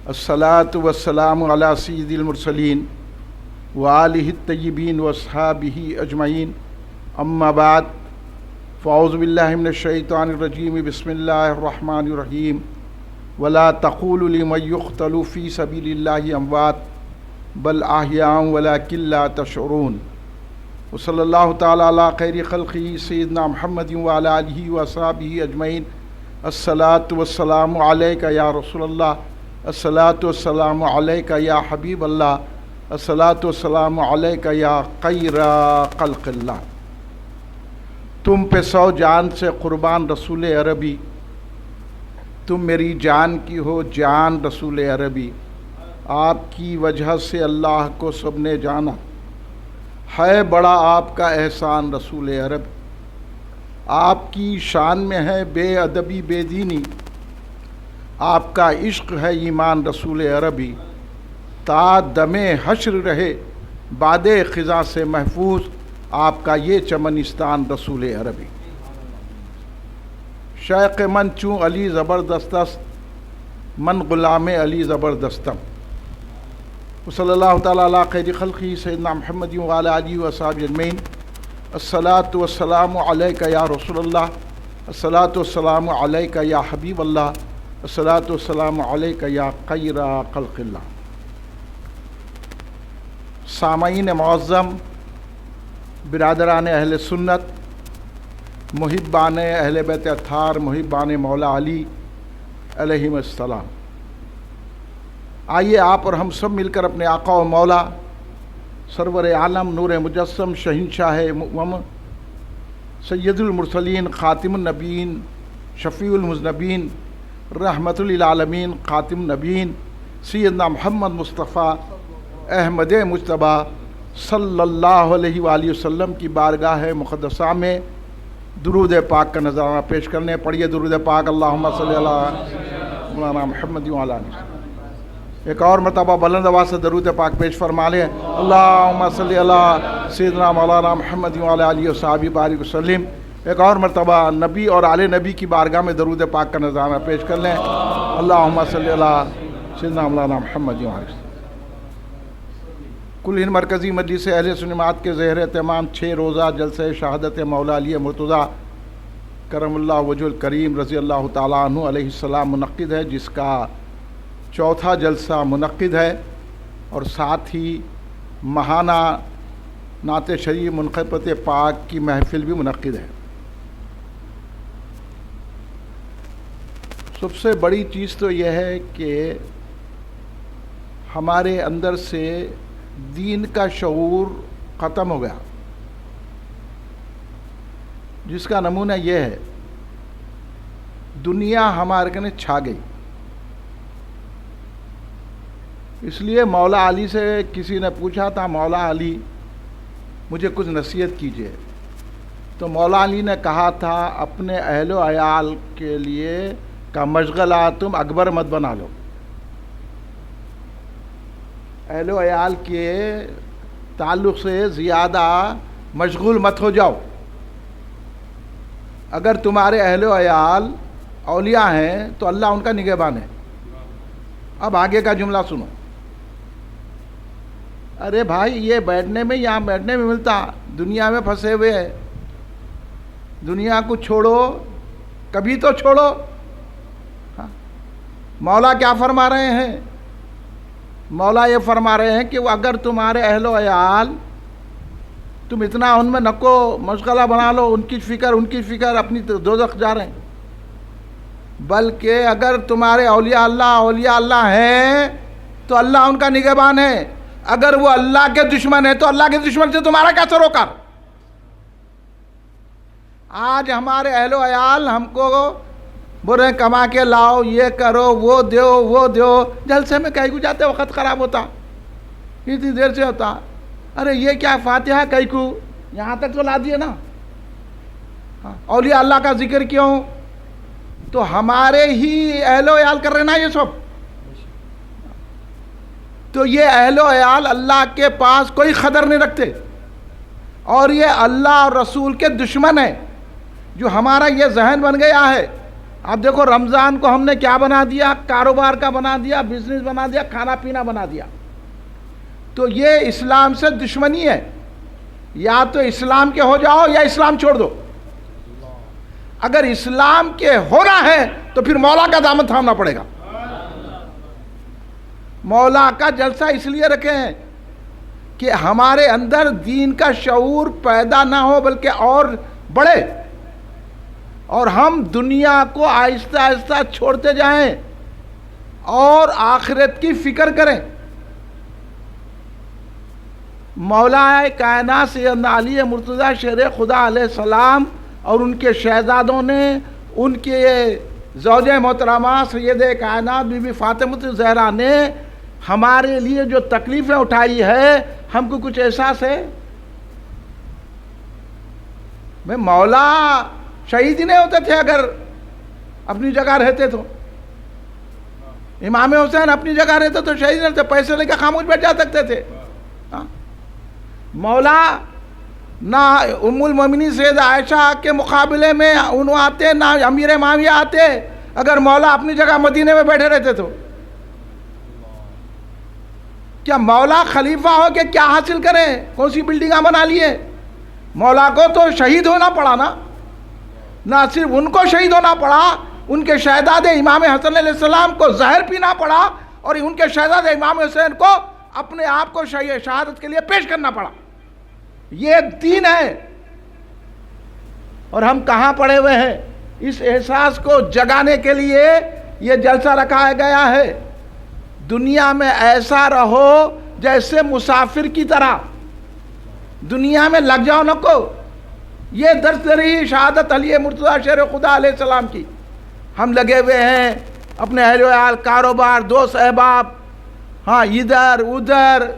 الصلاۃ والسلام علی سید المرسلین وآلہ الطیبین واصحابہ اجمعین، اما بعد، فاعوذ باللہ من الشیطان الرجیم، بسم اللہ الرحمن الرحیم، ولا تقولوا لمن یقتل فی سبیل اللہ اموات بل احیاء ولکن لا تشعرون، وصلی اللہ تعالی علی خیر خلقہ سیدنا محمد وعلی آلہ واصحابہ اجمعین۔ الصلاۃ والسلام علیک یا رسول اللہ، الصلاۃ والسلام علیک یا حبیب اللہ، الصلاۃ والسلام علیک یا خیر خلق اللہ۔ تم پہ 100 جان سے قربان رسول عربی، تم میری جان کی ہو جان رسول عربی، آپ کی وجہ سے اللہ کو سب نے جانا، ہے بڑا آپ کا احسان رسول عربی۔ آپ کی شان میں ہے بے ادبی بے دینی، آپ کا عشق ہے ایمان رسول عربی، تا دم حشر رہے باد خزاں سے محفوظ آپ کا یہ چمنستان رسول عربی۔ شیخ من چوں علی زبردست است، من غلام علی زبردستم، وصلی اللہ تعالیٰ علی خیر خلقہ سیدنا محمد وعلی آلہ وصحبہ اجمعین۔ الصلاۃ والسلام علیک یا رسول اللہ، الصلاۃ والسلام علیک یا حبیب اللہ، الصلاۃ والسلام علیک یا خیر خلق اللہ۔ سامعین معظم، برادران اہل سنت، محبان اہل بیت اطہار، محبان مولا علی علیہم السلام، آئیے آپ اور ہم سب مل کر اپنے آقا و مولا سرور عالم نور مجسم شہنشاہ مؤمن سید المرسلین خاتم النبیین شفیع المذنبین رحمت للعالمین خاتم النبیین سیدنا محمد مصطفیٰ احمد مجتبیٰ صلی اللہ علیہ وآلہ وسلم کی بارگاہ مقدسہ میں درود پاک کا نذرانہ پیش کرنے۔ پڑھیے درود پاک، اللہم صلی علی مولانا محمد وعلی آلہ۔ ایک اور مرتبہ بلند آواز سے درود پاک پیش فرما لیں، اللہم صلی علی سیدنا مولانا محمد وعلی آلہ وصحبہ بارک وسلم۔ ایک اور مرتبہ نبی اور آل نبی کی بارگاہ میں درود پاک کا نذرانہ پیش کر لیں، اللہم صلی علی سیدنا مولانا محمد وعلی آلہ۔ کل ہند مرکزی مجلس اہل سنت کے زیر اہتمام 6 روزہ جلسہ شہادت مولا علی مرتضیٰ کرم اللہ وجہ الکریم رضی اللہ تعالیٰ عنہ علیہ السلام منعقد ہے، جس کا 4تھا جلسہ منعقد ہے، اور ساتھ ہی ماہانہ نعت شریف منقبت پاک کی محفل بھی منعقد ہے۔ سب سے بڑی چیز تو یہ ہے کہ ہمارے اندر سے دین کا شعور ختم ہو گیا، جس کا نمونہ یہ ہے، دنیا ہمارے کنے چھا گئی۔ اس لیے مولا علی سے کسی نے پوچھا تھا، مولا علی مجھے کچھ نصیحت کیجیے، تو مولا علی نے کہا تھا اپنے اہل و عیال کے لیے کا مشغلہ تم اکبر مت بنا لو، اہل و عیال کے تعلق سے زیادہ مشغول مت ہو جاؤ۔ اگر تمہارے اہل و عیال اولیاء ہیں تو اللہ ان کا نگہبان ہے۔ اب آگے کا جملہ سنو۔ ارے بھائی، یہ بیٹھنے میں یہاں بیٹھنے میں ملتا، دنیا میں پھنسے ہوئے ہے، دنیا کو چھوڑو، کبھی تو چھوڑو۔ مولا کیا فرما رہے ہیں؟ مولا یہ فرما رہے ہیں کہ اگر تمہارے اہل و عیال تم اتنا ان میں نکو مشغلہ بنا لو، ان کی فکر اپنی دوزخ جا رہے ہیں، بلکہ اگر تمہارے اولیاء اللہ ہیں تو اللہ ان کا نگہبان ہے۔ اگر وہ اللہ کے دشمن ہے تو اللہ کے دشمن سے تمہارا کیا سروکار؟ آج ہمارے اہل و عیال ہم کو بول رہے ہیں کما کے لاؤ، یہ کرو، وہ دیو، جلسے میں کہیں کو جاتے وقت خراب ہوتا، اتنی دیر سے ہوتا۔ ارے یہ کیا فاتحہ کہیں کو یہاں تک تو لا دیے نا، اولیاء اللہ کا ذکر کیوں؟ تو ہمارے ہی اہل و عیال کر رہے نا یہ سب۔ تو یہ اہل و عیال اللہ کے پاس کوئی قدر نہیں رکھتے، اور یہ اللہ اور رسول کے دشمن ہیں۔ جو ہمارا یہ ذہن بن گیا ہے اب دیکھو رمضان کو ہم نے کیا بنا دیا؟ کاروبار کا بنا دیا، بزنس بنا دیا، کھانا پینا بنا دیا. تو یہ اسلام سے دشمنی ہے. یا تو اسلام کے ہو جاؤ یا اسلام چھوڑ دو. اگر اسلام کے ہونا ہے تو پھر مولا کا دامن تھامنا پڑے گا. مولا کا جلسہ اس لیے رکھے ہیں کہ ہمارے اندر دین کا شعور پیدا نہ ہو بلکہ اور بڑھے، اور ہم دنیا کو آہستہ آہستہ چھوڑتے جائیں اور آخرت کی فکر کریں. مولا کائنات سید علی مرتضیٰ شیر خدا علیہ السلام اور ان کے شہزادوں نے، ان کے زوجہ محترمہ سید کائنات بی بی فاطمہ الزہرا نے ہمارے لیے جو تکلیفیں اٹھائی ہے، ہم کو کچھ احساس ہے؟ میں مولا شہید ہی نہیں ہوتے تھے اگر اپنی جگہ رہتے تو. امام حسین اپنی جگہ رہتے تو شہید نہیں رہتے، پیسے لے کے خاموش بیٹھ جا سکتے تھے. مولا نہ ام المومنین سید عائشہ کے مقابلے میں انہوں آتے، نہ امیر معاویہ آتے اگر مولا اپنی جگہ مدینے میں بیٹھے رہتے تو. کیا مولا خلیفہ ہو کے کیا حاصل کریں؟ کون سی بلڈنگاں بنا لیے؟ مولا کو تو شہید ہونا پڑا نا. نہ صرف ان کو شہید ہونا پڑا، ان کے شہزادے امام حسن علیہ السلام کو زہر پینا پڑا، اور ان کے شہزادے امام حسین کو اپنے آپ کو شہادت کے لیے پیش کرنا پڑا. یہ دین ہے. اور ہم کہاں پڑے ہوئے ہیں؟ اس احساس کو جگانے کے لیے یہ جلسہ رکھا گیا ہے. دنیا میں ایسا رہو جیسے مسافر کی طرح، دنیا میں لگ جاؤ نہ کو. یہ درس رہی شہادت علی مرتضیٰ شیر خدا علیہ السلام کی. ہم لگے ہوئے ہیں اپنے اہل و عیال، کاروبار، دوست احباب، ہاں ادھر ادھر،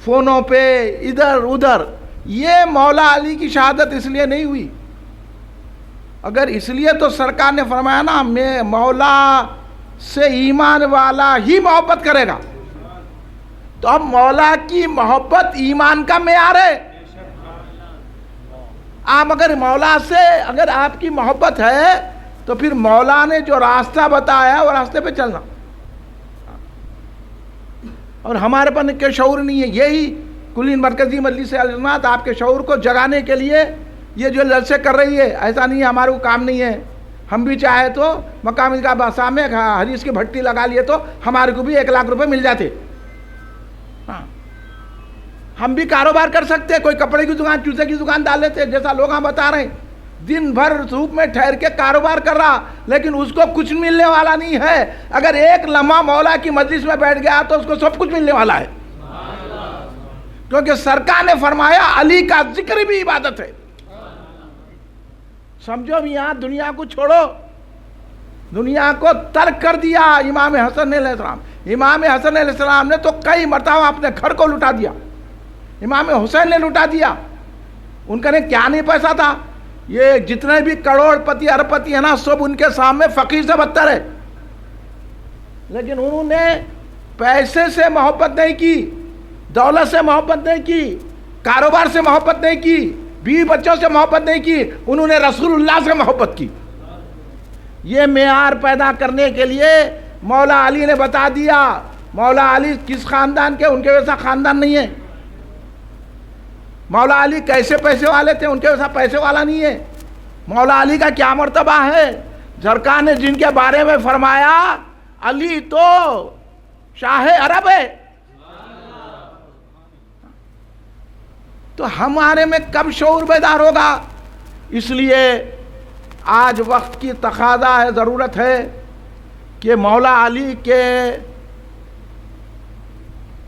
فونوں پہ ادھر ادھر. یہ مولا علی کی شہادت اس لیے نہیں ہوئی. اگر اس لیے تو سرکار نے فرمایا نا، میں مولا سے ایمان والا ہی محبت کرے گا. تو اب مولا کی محبت ایمان کا معیار ہے. آپ اگر مولا سے اگر آپ کی محبت ہے تو پھر مولا نے جو راستہ بتایا وہ راستے پہ چلنا. اور ہمارے پاس کے شعور نہیں ہے. یہی کلین مرکزی مجلس علمات آپ کے شعور کو جگانے کے لیے یہ جو جلسے کر رہی ہے. ایسا نہیں ہے ہمارے کو کام نہیں ہے. ہم بھی چاہے تو مقامی کا سامنے حدیث کی بھٹی لگا لیے تو ہمارے کو بھی 1 لاکھ روپے مل جاتے. ہاں ہم بھی کاروبار کر سکتے. کوئی کپڑے کی دکان، جوتے کی دکان ڈال لیتے، جیسا لوگ ہم بتا رہے ہیں. دن بھر دھوپ میں ٹھہر کے کاروبار کر رہا، لیکن اس کو کچھ ملنے والا نہیں ہے. اگر ایک لمحہ مولا کی مجلس میں بیٹھ گیا تو اس کو سب کچھ ملنے والا ہے. کیونکہ سرکار نے فرمایا علی کا ذکر بھی عبادت ہے. سمجھو بھی یہاں دنیا کو چھوڑو، دنیا کو ترک کر دیا. امام حسن علیہ السلام، امام حسن علیہ السلام نے تو کئی مرتبہ اپنے گھر کو لٹا دیا. امام حسین نے لٹا دیا. ان کا نے کیا نہیں پیسہ تھا. یہ جتنے بھی کروڑ پتی ارب پتی ہیں نا، سب ان کے سامنے فقیر سے بدتر ہے. لیکن انہوں نے پیسے سے محبت نہیں کی، دولت سے محبت نہیں کی، کاروبار سے محبت نہیں کی، بیوی بچوں سے محبت نہیں کی. انہوں نے رسول اللہ سے محبت کی. یہ معیار پیدا کرنے کے لیے مولا علی نے بتا دیا. مولا علی کس خاندان کے؟ ان کے ویسا خاندان نہیں ہے. مولا علی کیسے پیسے والے تھے؟ ان کے ویسا پیسے والا نہیں ہے. مولا علی کا کیا مرتبہ ہے؟ سرکار نے جن کے بارے میں فرمایا علی تو شاہ عرب ہے. تو ہمارے میں کب شعور بیدار ہوگا؟ اس لیے آج وقت کی تقاضا ہے، ضرورت ہے کہ مولا علی کے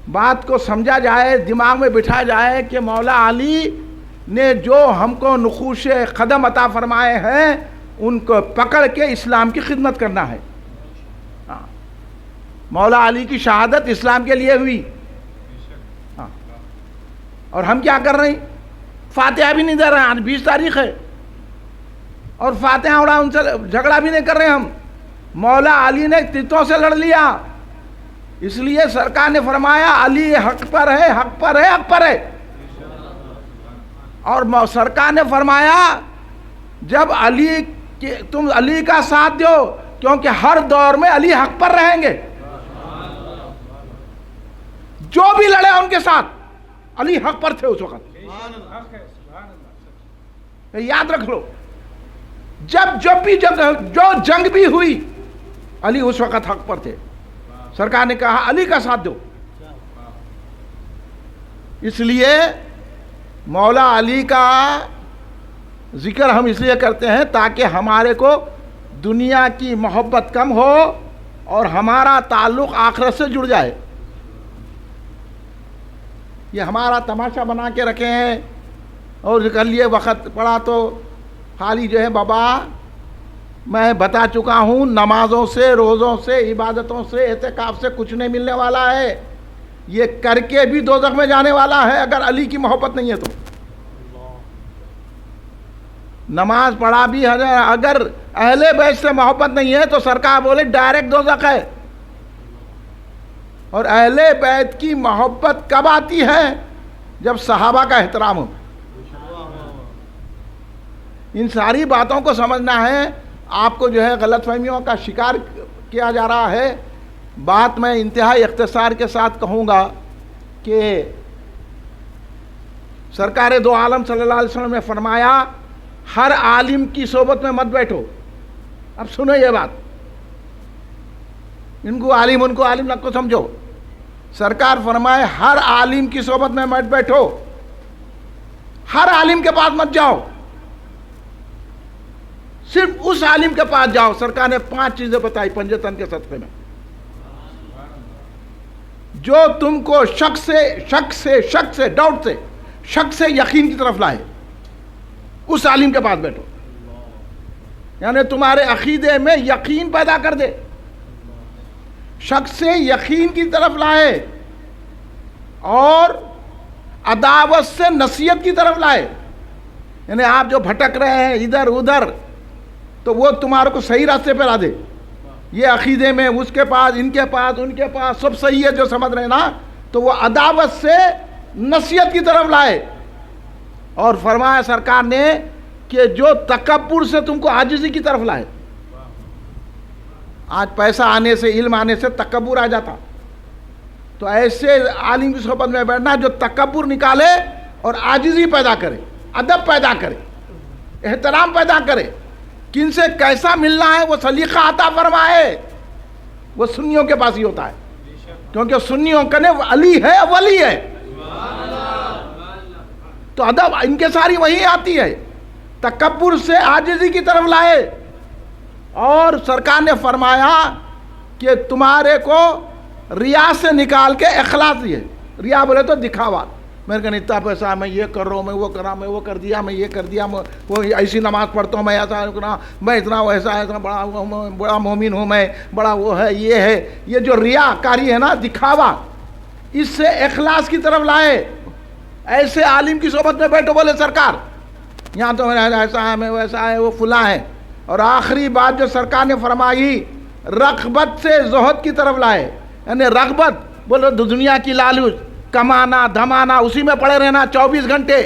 بات کو سمجھا جائے، دماغ میں بٹھا جائے کہ مولا علی نے جو ہم کو نقوش قدم عطا فرمائے ہیں ان کو پکڑ کے اسلام کی خدمت کرنا ہے. مولا علی کی شہادت اسلام کے لیے ہوئی. اور ہم کیا کر رہے ہیں؟ فاتحہ بھی نہیں دے رہے ہیں. آج 20 تاریخ ہے اور فاتحہ اڑا ان سے جھگڑا بھی نہیں کر رہے. ہم مولا علی نے تتوں سے لڑ لیا. اس لیے سرکار نے فرمایا علی حق پر ہے، حق پر ہے، حق پر ہے. اور سرکار نے فرمایا جب علی کہ تم علی کا ساتھ دو، کیونکہ ہر دور میں علی حق پر رہیں گے، جو بھی لڑے ان کے ساتھ علی حق پر تھے اس وقت، یاد رکھ لو۔ جب بھی جو جنگ بھی ہوئی علی اس وقت حق پر تھے، سرکار نے کہا علی کا ساتھ دو۔ اس لیے مولا علی کا ذکر ہم اس لیے کرتے ہیں تاکہ ہمارے کو دنیا کی محبت کم ہو اور ہمارا تعلق آخرت سے جڑ جائے۔ یہ ہمارا تماشا بنا کے رکھے ہیں اور کر لیے وقت پڑا تو خالی جو ہے بابا میں بتا چکا ہوں، نمازوں سے، روزوں سے، عبادتوں سے، اعتکاف سے کچھ نہیں ملنے والا ہے، یہ کر کے بھی دوزخ میں جانے والا ہے اگر علی کی محبت نہیں ہے تو۔ نماز پڑھا بھی اگر اہل بیت سے محبت نہیں ہے تو سرکار بولے ڈائریکٹ دوزخ ہے۔ اور اہل بیت کی محبت کب آتی ہے؟ جب صحابہ کا احترام ہو۔ ان ساری باتوں کو سمجھنا ہے۔ آپ کو جو ہے غلط فہمیوں کا شکار کیا جا رہا ہے۔ بات میں انتہائی اختصار کے ساتھ کہوں گا کہ سرکار دو عالم صلی اللہ علیہ وسلم نے فرمایا ہر عالم کی صحبت میں مت بیٹھو۔ اب سنو یہ بات، ان کو عالم نہ کو سمجھو۔ سرکار فرمائے ہر عالم کی صحبت میں مت بیٹھو، ہر عالم کے پاس مت جاؤ، صرف اس عالم کے پاس جاؤ۔ سرکار نے 5 چیزیں بتائی پنجتن کے صدقے میں، جو تم کو شک سے ڈاؤٹ سے، شک سے یقین کی طرف لائے، اس عالم کے پاس بیٹھو، یعنی تمہارے عقیدے میں یقین پیدا کر دے، شک سے یقین کی طرف لائے، اور عداوت سے نصیحت کی طرف لائے، یعنی آپ جو بھٹک رہے ہیں ادھر ادھر تو وہ تمہارے کو صحیح راستے پہ لا دے۔ یہ عقیدے میں اس کے پاس، ان کے پاس سب صحیح ہے جو سمجھ رہے ہیں نا، تو وہ عداوت سے نصیحت کی طرف لائے۔ اور فرمایا سرکار نے کہ جو تکبر سے تم کو عاجزی کی طرف لائے۔ آج پیسہ آنے سے، علم آنے سے تکبر آ جاتا، تو ایسے عالم کی صحبت میں بیٹھنا جو تکبر نکالے اور عاجزی پیدا کرے، ادب پیدا کرے، احترام پیدا کرے، کن سے کیسا ملنا ہے وہ سلیقہ عطا فرمائے۔ وہ سنیوں کے پاس ہی ہوتا ہے، کیونکہ سنیوں کا نے علی ہے، ولی ہے، تو ادب ان کے ساری وہی آتی ہے۔ تکبر سے عاجزی کی طرف لائے، اور سرکار نے فرمایا کہ تمہارے کو ریا سے نکال کے اخلاص دیے۔ ریا بولے تو دکھاوا، میرے کو اتنا پیسہ، میں یہ کر رہا ہوں، میں وہ کر رہا ہوں، میں وہ کر دیا، میں یہ کر دیا، وہ ایسی نماز پڑھتا ہوں، میں ایسا کرنا، میں اتنا ایسا بڑا مومن ہوں، میں بڑا وہ ہے، یہ ہے، یہ جو ریا کاری ہے نا، دکھاوا، اس سے اخلاص کی طرف لائے۔ ایسے عالم کی صحبت میں بیٹھو، بولے سرکار یہاں تو ایسا ہے، میں ویسا ہے، وہ فلاں ہے۔ اور آخری بات جو سرکار نے فرمائی، رغبت سے زہد کی طرف لائے، یعنی رغبت بولو دنیا کی لالچ، کمانا دھمانا، اسی میں پڑے رہنا 24 گھنٹے،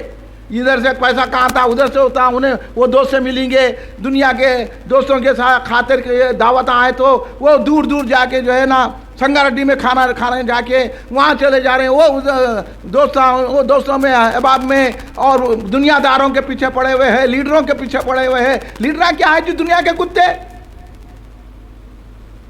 ادھر سے پیسہ کہاں تھا ادھر سے ہوتا، انہیں وہ دوست سے ملیں گے، دنیا کے دوستوں کے ساتھ خاطر کے دعوت آئے تو وہ دور دور جا کے جو ہے نا سنگاریڈی میں کھانے جا کے وہاں چلے جا رہے ہیں، وہ دوستوں میں احباب میں، اور دنیا داروں کے پیچھے پڑے ہوئے ہیں، لیڈروں کے پیچھے پڑے ہوئے ہیں۔ لیڈر کیا ہے جی؟ دنیا کے کتے،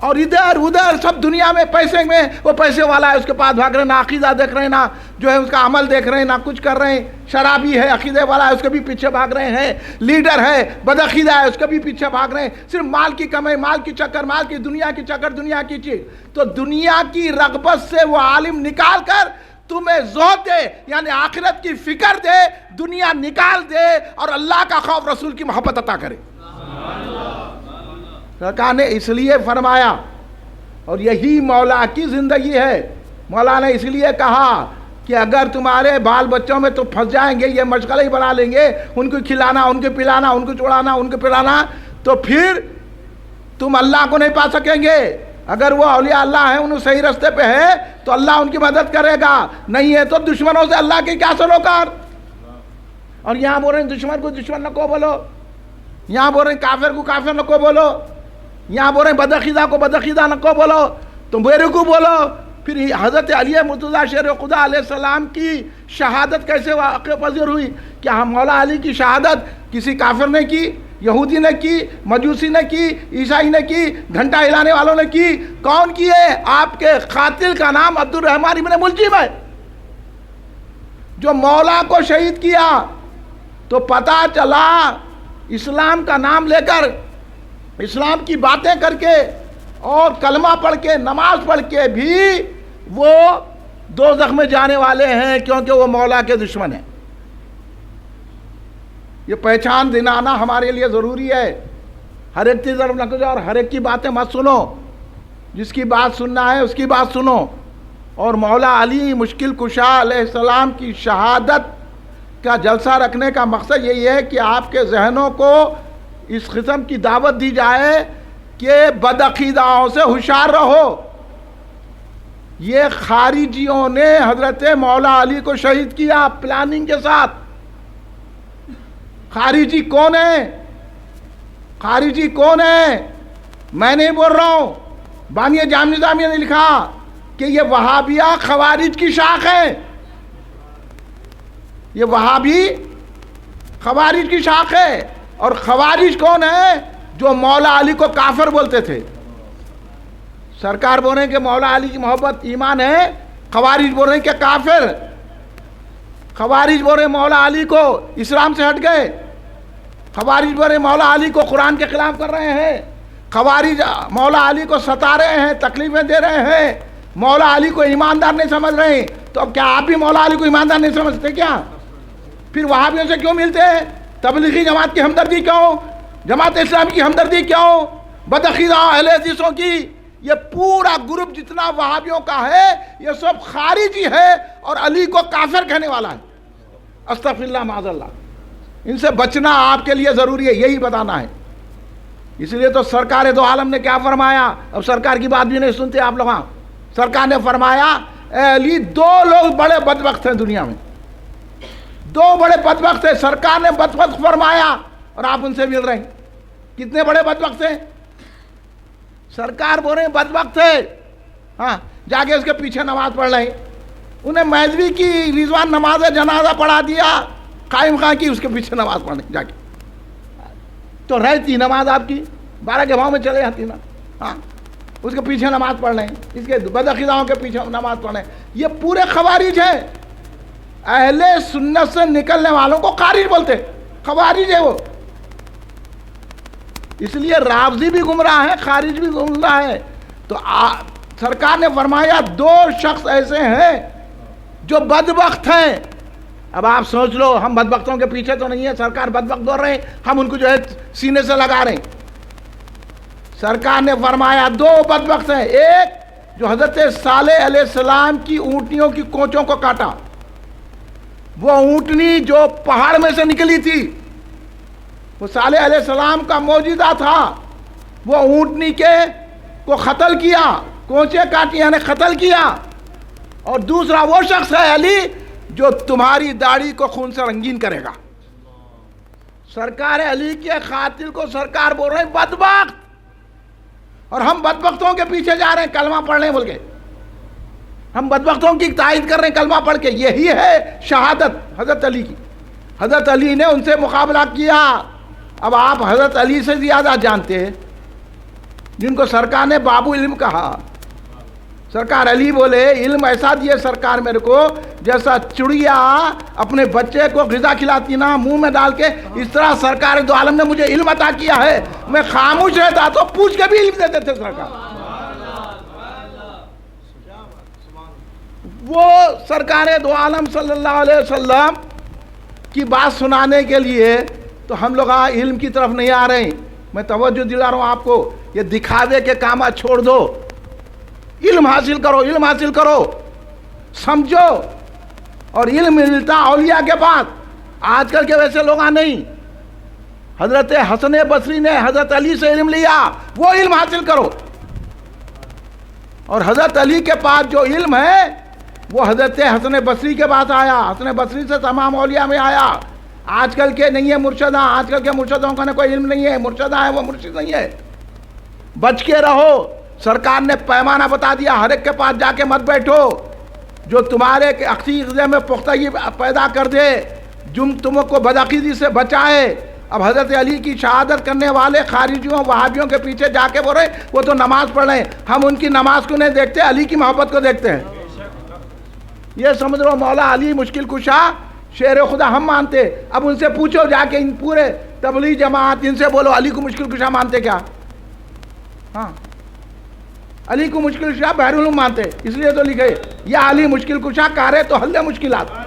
اور ادھر ادھر سب دنیا میں پیسے میں، وہ پیسے والا ہے اس کے پاس بھاگ رہے ہیں، نہ عقیدہ دیکھ رہے ہیں، نہ جو ہے اس کا عمل دیکھ رہے ہیں، نہ کچھ کر رہے ہیں۔ شرابی ہے، عقیدے والا ہے، اس کے بھی پیچھے بھاگ رہے ہیں۔ لیڈر ہے، بدعقیدہ ہے، اس کے بھی پیچھے بھاگ رہے ہیں، صرف مال کی کمائی، مال کی چکر، مال کی دنیا کی چکر، دنیا کی چیز۔ تو دنیا کی رغبت سے وہ عالم نکال کر تمہیں زہد دے، یعنی آخرت کی فکر دے، دنیا نکال دے، اور اللہ کا خوف، رسول کی محبت عطا کرے۔ سرکار نے اس لیے فرمایا، اور یہی مولا کی زندگی ہے۔ مولا نے اس لیے کہا کہ اگر تمہارے بال بچوں میں تو پھنس جائیں گے، یہ مشغلہ ہی بنا لیں گے، ان کو کھلانا، ان کو پلانا، ان کو چڑھانا، ان کو پلانا، تو پھر تم اللہ کو نہیں پا سکیں گے۔ اگر وہ اولیاء اللہ ہیں، انہوں صحیح راستے پہ ہے تو اللہ ان کی مدد کرے گا، نہیں ہے تو دشمنوں سے اللہ کی کیا سروکار۔ اور یہاں بول رہے ہیں دشمن کو دشمن نہ کو بولو، یہاں بول رہے ہیں کافر کو کافر نہ کو بولو، یہاں بول رہے ہیں بدعقیدہ کو بدعقیدہ نہ کو بولو، تم میرے کو بولو۔ پھر حضرت علی مرتضیٰ شیر خدا علیہ السلام کی شہادت کیسے واقع پذیر ہوئی؟ کیا مولا علی کی شہادت کسی کافر نے کی، یہودی نے کی، مجوسی نے کی، عیسائی نے کی، گھنٹا ہلانے والوں نے کی؟ کون کی ہے؟ آپ کے قاتل کا نام عبد الرحمن ابن ملجم ہے، جو مولا کو شہید کیا۔ تو پتہ چلا اسلام کا نام لے کر، اسلام کی باتیں کر کے اور کلمہ پڑھ کے نماز پڑھ کے بھی وہ دوزخ میں جانے والے ہیں، کیونکہ وہ مولا کے دشمن ہیں۔ یہ پہچان دلانا ہمارے لیے ضروری ہے۔ ہر ایک کی طرف نہ جاؤ اور ہر ایک کی باتیں مت سنو، جس کی بات سننا ہے اس کی بات سنو۔ اور مولا علی مشکل کشا علیہ السلام کی شہادت کا جلسہ رکھنے کا مقصد یہی ہے کہ آپ کے ذہنوں کو اس قسم کی دعوت دی جائے کہ بدعقیداؤں سے ہوشیار رہو۔ یہ خارجیوں نے حضرت مولا علی کو شہید کیا پلاننگ کے ساتھ۔ خارجی کون ہے؟ خارجی کون ہے؟ میں نہیں بول رہا ہوں، بانی جامع نظامیہ نے لکھا کہ یہ وہابیہ خوارج کی شاخ ہے۔ یہ وہابی خوارج کی شاخ ہے۔ اور خوارج کون ہے؟ جو مولا علی کو کافر بولتے تھے۔ سرکار بول رہے ہیں کہ مولا علی کی محبت ایمان ہے، خوارج بول رہے ہیں کہ کافر۔ خوارج بول رہے ہیں مولا علی کو اسلام سے ہٹ گئے، خوارج بول رہے ہیں مولا علی کو قرآن کے خلاف کر رہے ہیں، خوارج مولا علی کو ستا رہے ہیں، تکلیفیں دے رہے ہیں، مولا علی کو ایماندار نہیں سمجھ رہے ہیں۔ تو اب کیا آپ بھی مولا علی کو ایماندار نہیں سمجھتے کیا؟ پھر وہابیوں سے کیوں ملتے ہیں؟ تبلیغی جماعت کی ہمدردی کیوں؟ جماعت اسلامی کی ہمدردی کیوں؟ بدعقیدہ اہل حدیثوں کی؟ یہ پورا گروپ جتنا وہابیوں کا ہے یہ سب خارجی ہے اور علی کو کافر کہنے والا ہے۔ استغفر اللہ معاذ اللہ۔ ان سے بچنا آپ کے لیے ضروری ہے، یہی بتانا ہے۔ اس لیے تو سرکار دو عالم نے کیا فرمایا؟ اب سرکار کی بات بھی نہیں سنتے آپ لوگ۔ سرکار نے فرمایا اے علی دو لوگ بڑے بدبخت ہیں دنیا میں، دو بڑے بدبخت ہیں۔ سرکار نے بدبخت فرمایا اور آپ ان سے مل رہے ہیں۔ کتنے بڑے بدبخت ہیں؟ سرکار بول رہے ہیں بدبخت ہے، ہاں جا کے اس کے پیچھے نماز پڑھ رہے ہیں۔ انہیں مہدوی کی رضوان نماز جنازہ پڑھا دیا، قائم خان کی اس کے پیچھے نماز پڑھنے جا کے، تو رہتی نماز آپ کی 12 کے بھاؤں میں چلے جاتی نا۔ ہاں اس کے پیچھے نماز پڑھ رہے ہیں، اس کے بدعقیداؤں کے پیچھے نماز پڑھ رہے ہیں۔ یہ پورے خوارج ہیں۔ اہل سنت سے نکلنے والوں کو خارج بولتے، خوارج ہے وہ۔ اس لیے رافضی بھی گمراہ ہے، خارج بھی گمراہ ہے۔ تو سرکار نے فرمایا دو شخص ایسے ہیں جو بدبخت ہیں۔ اب آپ سوچ لو، ہم بدبختوں کے پیچھے تو نہیں ہیں، سرکار بدبخت بول رہے ہیں، ہم ان کو جو ہے سینے سے لگا رہے ہیں۔ سرکار نے فرمایا دو بدبخت ہیں، ایک جو حضرت صالح علیہ السلام کی اونٹنیوں کی کونچوں کو کاٹا، وہ اونٹنی جو پہاڑ میں سے نکلی تھی، وہ صالح علیہ السلام کا معجزہ تھا، وہ اونٹنی کے کو قتل کیا، کونچے کاٹی یعنی قتل کیا۔ اور دوسرا وہ شخص ہے علی جو تمہاری داڑھی کو خون سے رنگین کرے گا۔ سرکار علی کے قاتل کو سرکار بول رہے ہیں بدبخت، اور ہم بدبختوں کے پیچھے جا رہے ہیں کلمہ پڑھنے بول کے، ہم بدبختوں کی تائید کر رہے ہیں کلمہ پڑھ کے۔ یہی ہے شہادت حضرت علی کی۔ حضرت علی نے ان سے مقابلہ کیا۔ اب آپ حضرت علی سے زیادہ جانتے ہیں، جن کو سرکار نے بابو علم کہا۔ سرکار علی بولے علم ایسا دیے سرکار میرے کو جیسا چڑیا اپنے بچے کو غذا کھلاتی نا منہ میں ڈال کے، اس طرح سرکار دو عالم نے مجھے علم عطا کیا ہے۔ میں خاموش رہتا تو پوچھ کے بھی علم دیتے تھے سرکار۔ وہ سرکار دو عالم صلی اللہ علیہ وسلم کی بات سنانے کے لیے تو ہم لوگ علم کی طرف نہیں آ رہے ہیں۔ میں توجہ دلا رہا ہوں آپ کو، یہ دکھاوے کے کام چھوڑ دو، علم حاصل کرو، علم حاصل کرو، سمجھو۔ اور علم ملتا اولیاء کے پاس، آج کل کے ویسے لوگ نہیں۔ حضرت حسن بصری نے حضرت علی سے علم لیا، وہ علم حاصل کرو۔ اور حضرت علی کے پاس جو علم ہے وہ حضرت حسن بصری کے پاس آیا، حسن بصری سے تمام اولیاء میں آیا۔ آج کل کے نہیں ہے مرشدہ، آج کل کے مرشدوں کا کوئی علم نہیں ہے، مرشدہ ہے وہ مرشد نہیں ہے. بچ کے رہو. سرکار نے پیمانہ بتا دیا، ہر ایک کے پاس جا کے مت بیٹھو جو تمہارے عقیدے میں پختگی پیدا کر دے، جو تم کو بدعقیدی سے بچائے. اب حضرت علی کی شہادت کرنے والے خارجیوں وہابیوں کے پیچھے جا کے بول رہے وہ تو نماز پڑھ رہے ہیں. ہم ان کی نماز کو نہیں دیکھتے، علی کی محبت کو دیکھتے ہیں. یہ سمجھ لو مولا علی مشکل کشا شیر خدا ہم مانتے. اب ان سے پوچھو جا کے، ان پورے تبلیغ جماعت ان سے بولو علی کو مشکل کشا مانتے کیا؟ ہاں علی کو مشکل کشا بحر العلوم مانتے، اس لیے تو لکھے یا علی مشکل کشا کارے تو حل مشکلات.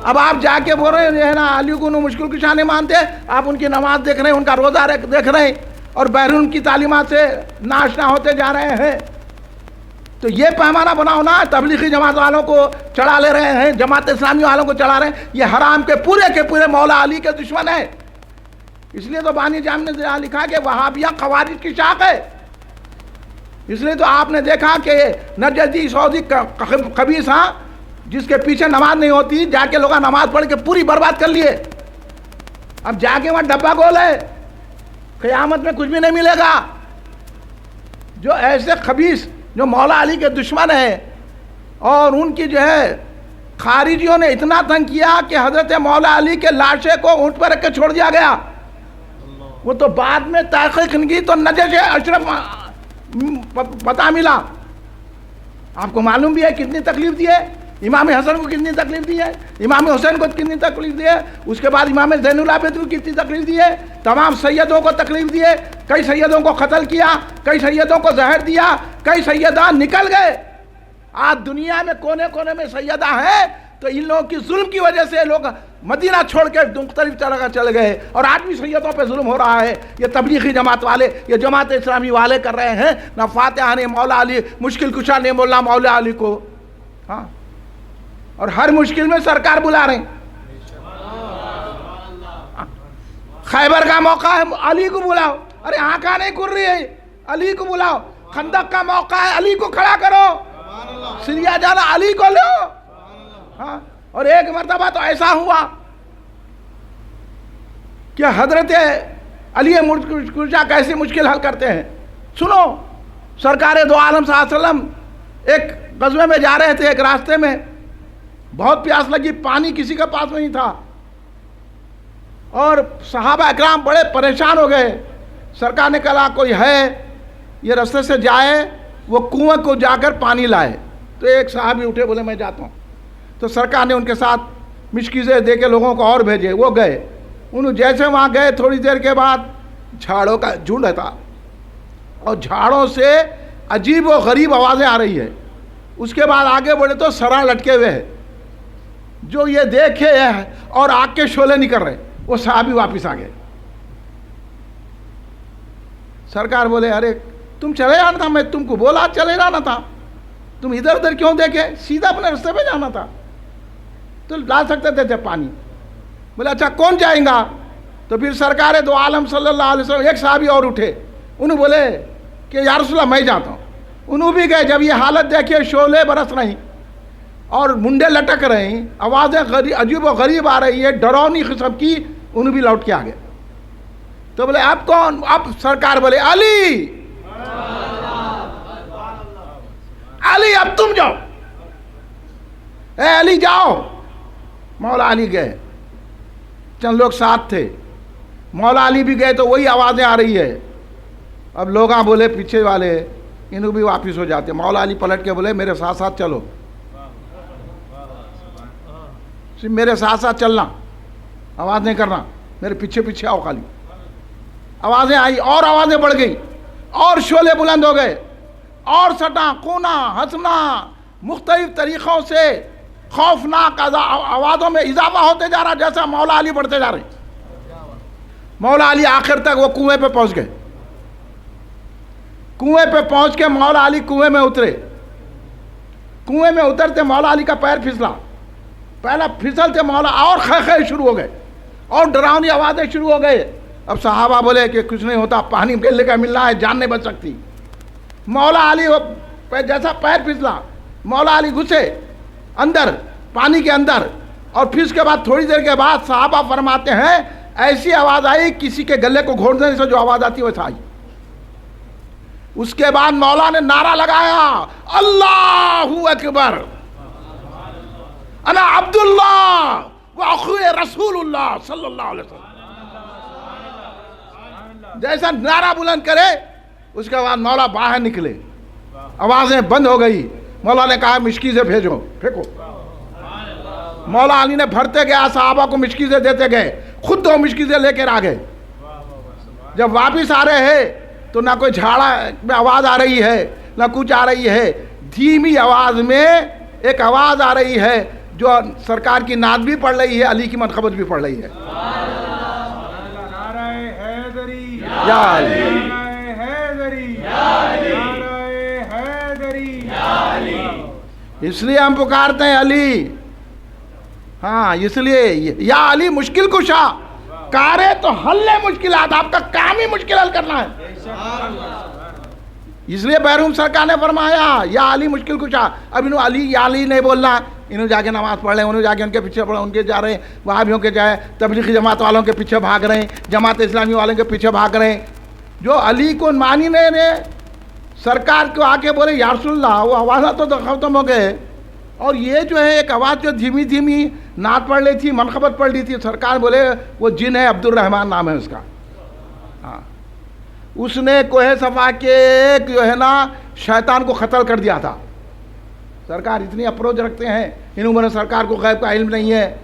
اب آپ جا کے بول رہے ہیں نا علی کو مشکل کشا نہیں مانتے، آپ ان کی نماز دیکھ رہے ہیں، ان کا روزہ دیکھ رہے ہیں اور بحر العلوم کی تعلیمات سے ناشنا ہوتے جا رہے ہیں. تو یہ پیمانہ بناؤ نا. تبلیغی جماعت والوں کو چڑھا لے رہے ہیں، جماعت اسلامی والوں کو چڑھا رہے ہیں. یہ حرام کے پورے مولا علی کے دشمن ہیں. اس لیے تو بانی جامع نے لکھا کہ وہابیہ خوارج کی شاخ ہے. اس لیے تو آپ نے دیکھا کہ نجدی سعودی خبیث ہاں جس کے پیچھے نماز نہیں ہوتی، جا کے لوگ نماز پڑھ کے پوری برباد کر لیے. اب جا کے وہاں ڈبہ گول ہے، قیامت میں کچھ بھی نہیں ملے گا. جو ایسے خبیث جو مولا علی کے دشمن ہیں، اور ان کی جو ہے خارجیوں نے اتنا تنگ کیا کہ حضرت مولا علی کے لاشے کو اونٹ پر رکھ کے چھوڑ دیا گیا. وہ تو بعد میں تحقیق کی تو نجش اشرف پتہ ملا. آپ کو معلوم بھی ہے کتنی تکلیف دی ہے. امام حسن کو کتنی تکلیف دی ہے، امام حسین کو کتنی تکلیف دی ہے، اس کے بعد امام زین العابدین کو کتنی تکلیف دی ہے. تمام سیدوں کو تکلیف دی ہے. کئی سیدوں کو قتل کیا، کئی سیدوں کو زہر دیا، کئی سیدہ نکل گئے. آج دنیا میں کونے کونے میں سیدہ ہیں تو ان لوگوں کی ظلم کی وجہ سے لوگ مدینہ چھوڑ کے مختلف جگہ چل گئے، اور آج بھی سیدوں پہ ظلم ہو رہا ہے. یہ تبلیغی جماعت والے، یہ جماعت اسلامی والے کر رہے ہیں. نہ فاتحہ نے مولا علی مشکل کشا نے مولا مولا علی کو. ہاں، اور ہر مشکل میں سرکار بلا رہے ہیں. خیبر کا موقع ہے علی کو بلاؤ. ارے آنکھیں نہیں کھل رہی ہے، علی کو بلاؤ. خندق کا موقع ہے علی کو کھڑا کرو. سریا جانا علی کو لو. ہاں، اور ایک مرتبہ تو ایسا ہوا کہ حضرت علی مرشا کیسی مشکل حل کرتے ہیں. سنو، سرکار دو عالم صلی اللہ علیہ وسلم ایک غزوے میں جا رہے تھے. ایک راستے میں بہت پیاس لگی، پانی کسی کے پاس نہیں تھا، اور صحابہ اکرام بڑے پریشان ہو گئے. سرکار نے کہا کوئی ہے یہ راستے سے جائے وہ کنویں کو جا کر پانی لائے. تو ایک صحابی اٹھے، بولے میں جاتا ہوں. تو سرکار نے ان کے ساتھ مشکیزیں دے کے لوگوں کو اور بھیجے. وہ گئے. انہوں جیسے وہاں گئے تھوڑی دیر کے بعد جھاڑوں کا جھنڈ تھا، اور جھاڑوں سے عجیب و غریب آوازیں آ رہی ہے. اس کے بعد آگے بڑھے تو سراں لٹکے ہوئے ہیں. جو یہ دیکھے اور آگ کے شعلے نکل رہے، وہ صحابی واپس آ گئے. سرکار بولے ارے تم چلے جانا تھا، میں تم کو بولا چلے جانا تھا، تم ادھر ادھر کیوں دیکھے، سیدھا اپنے راستے پہ جانا تھا تو لا سکتے تھے جب پانی. بولے اچھا کون جائیں گا؟ تو پھر سرکار دو عالم صلی اللہ علیہ وسلم ایک صحابی اور اٹھے. انہوں بولے کہ یا رسول اللہ میں جاتا ہوں. انہوں بھی گئے. جب یہ حالت دیکھے شعلے برس رہی اور منڈے لٹک رہے ہیں، آوازیں عجیب و غریب آ رہی ہے ڈرونی قسم کی، انہوں بھی لوٹ کے آ گئے. تو بولے اب کون؟ اب سرکار بولے علی، علی اب تم جاؤ. اے علی جاؤ. مولا علی گئے. چند لوگ ساتھ تھے. مولا علی بھی گئے تو وہی آوازیں آ رہی ہے. اب لوگ بولے پیچھے والے انہوں بھی واپس ہو جاتے. مولا علی پلٹ کے بولے میرے ساتھ ساتھ چلو، میرے ساتھ ساتھ چلنا، آواز نہیں کرنا، میرے پیچھے پیچھے آؤ خالی. آوازیں آئی اور آوازیں بڑھ گئی اور شعلے بلند ہو گئے اور سٹا کونا ہنسنا مختلف طریقوں سے خوفناک آوازوں میں اضافہ ہوتے جا رہا، جیسا مولا علی بڑھتے جا رہے. مولا علی آخر تک وہ کنویں پہ پہنچ گئے. کنویں پہ پہنچ کے مولا علی کنویں میں اترے. کنویں میں اترتے مولا علی کا پیر پھسلا. پہلا پھسلتے مولا اور خے شروع ہو گئے اور ڈراؤنی آوازیں شروع ہو گئے. اب صحابہ بولے کہ کچھ نہیں ہوتا، پانی گلے کا ملنا ہے، جان نہیں بچ سکتی. مولا علی جیسا پیر پھسلا، مولا علی گھسے اندر پانی کے اندر اور پھر اس کے بعد تھوڑی دیر کے بعد صحابہ فرماتے ہیں ایسی آواز آئی کسی کے گلے کو گھونٹنے سے جو آواز آتی ہے ویسا آئی. اس کے بعد مولا نے نعرہ لگایا اللہ اکبر انا عبداللہ و اخو رسول اللہ صلی اللہ علیہ وسلم. جیسا نعرہ بلند کرے اس کے بعد مولا باہر نکلے, آوازیں بند ہو گئی. مولا نے کہا مشکی سے بھیجو, پھینکو. مولا علی نے بھرتے گیا, صحابہ کو مشکی سے دیتے گئے, خود 2 مشکی سے لے کر آ گئے. جب واپس آ رہے ہیں تو نہ کوئی جھاڑا میں آواز آ رہی ہے نہ کچھ آ رہی ہے, دھیمی آواز میں ایک آواز آ رہی ہے جو سرکار کی نعت بھی پڑھ رہی ہے, علی کی منقبت بھی پڑھ رہی ہے. یا علی, اس لیے ہم پکارتے ہیں علی. ہاں اس لیے یا علی مشکل کشا, کارے تو حل مشکلات, آپ کا کام ہی مشکل حل کرنا ہے. اس لیے بیروم سرکار نے فرمایا یا علی مشکل کشا. اب انہوں علی یا علی نہیں بولنا, انہوں جا کے نماز پڑھ رہے ہیں, انہوں جا کے ان کے پیچھے پڑھ, ان کے جا رہے ہیں وہابیوں کے جائے تبلیغی جماعت والوں کے پیچھے بھاگ رہے ہیں, جماعت اسلامی والوں کے پیچھے بھاگ رہے ہیں. جو علی کو مانی نہیں رہے, سرکار کو آ کے بولے یا رسول اللہ, وہ آوازات تو ختم ہو گئے. اور یہ جو ہے ایک آواز جو دھیمی دھیمی نعت پڑھ لی تھی, منقبت پڑھ لی تھی, سرکار بولے وہ جن ہے, عبد الرحمن نام ہے اس کا. ہاں اس نے کوہ صفا کے جو ہے نا شیطان کو قتل کر دیا تھا. سرکار اتنی اپروچ رکھتے ہیں, انہوں نے سرکار کو غیب کا علم نہیں ہے,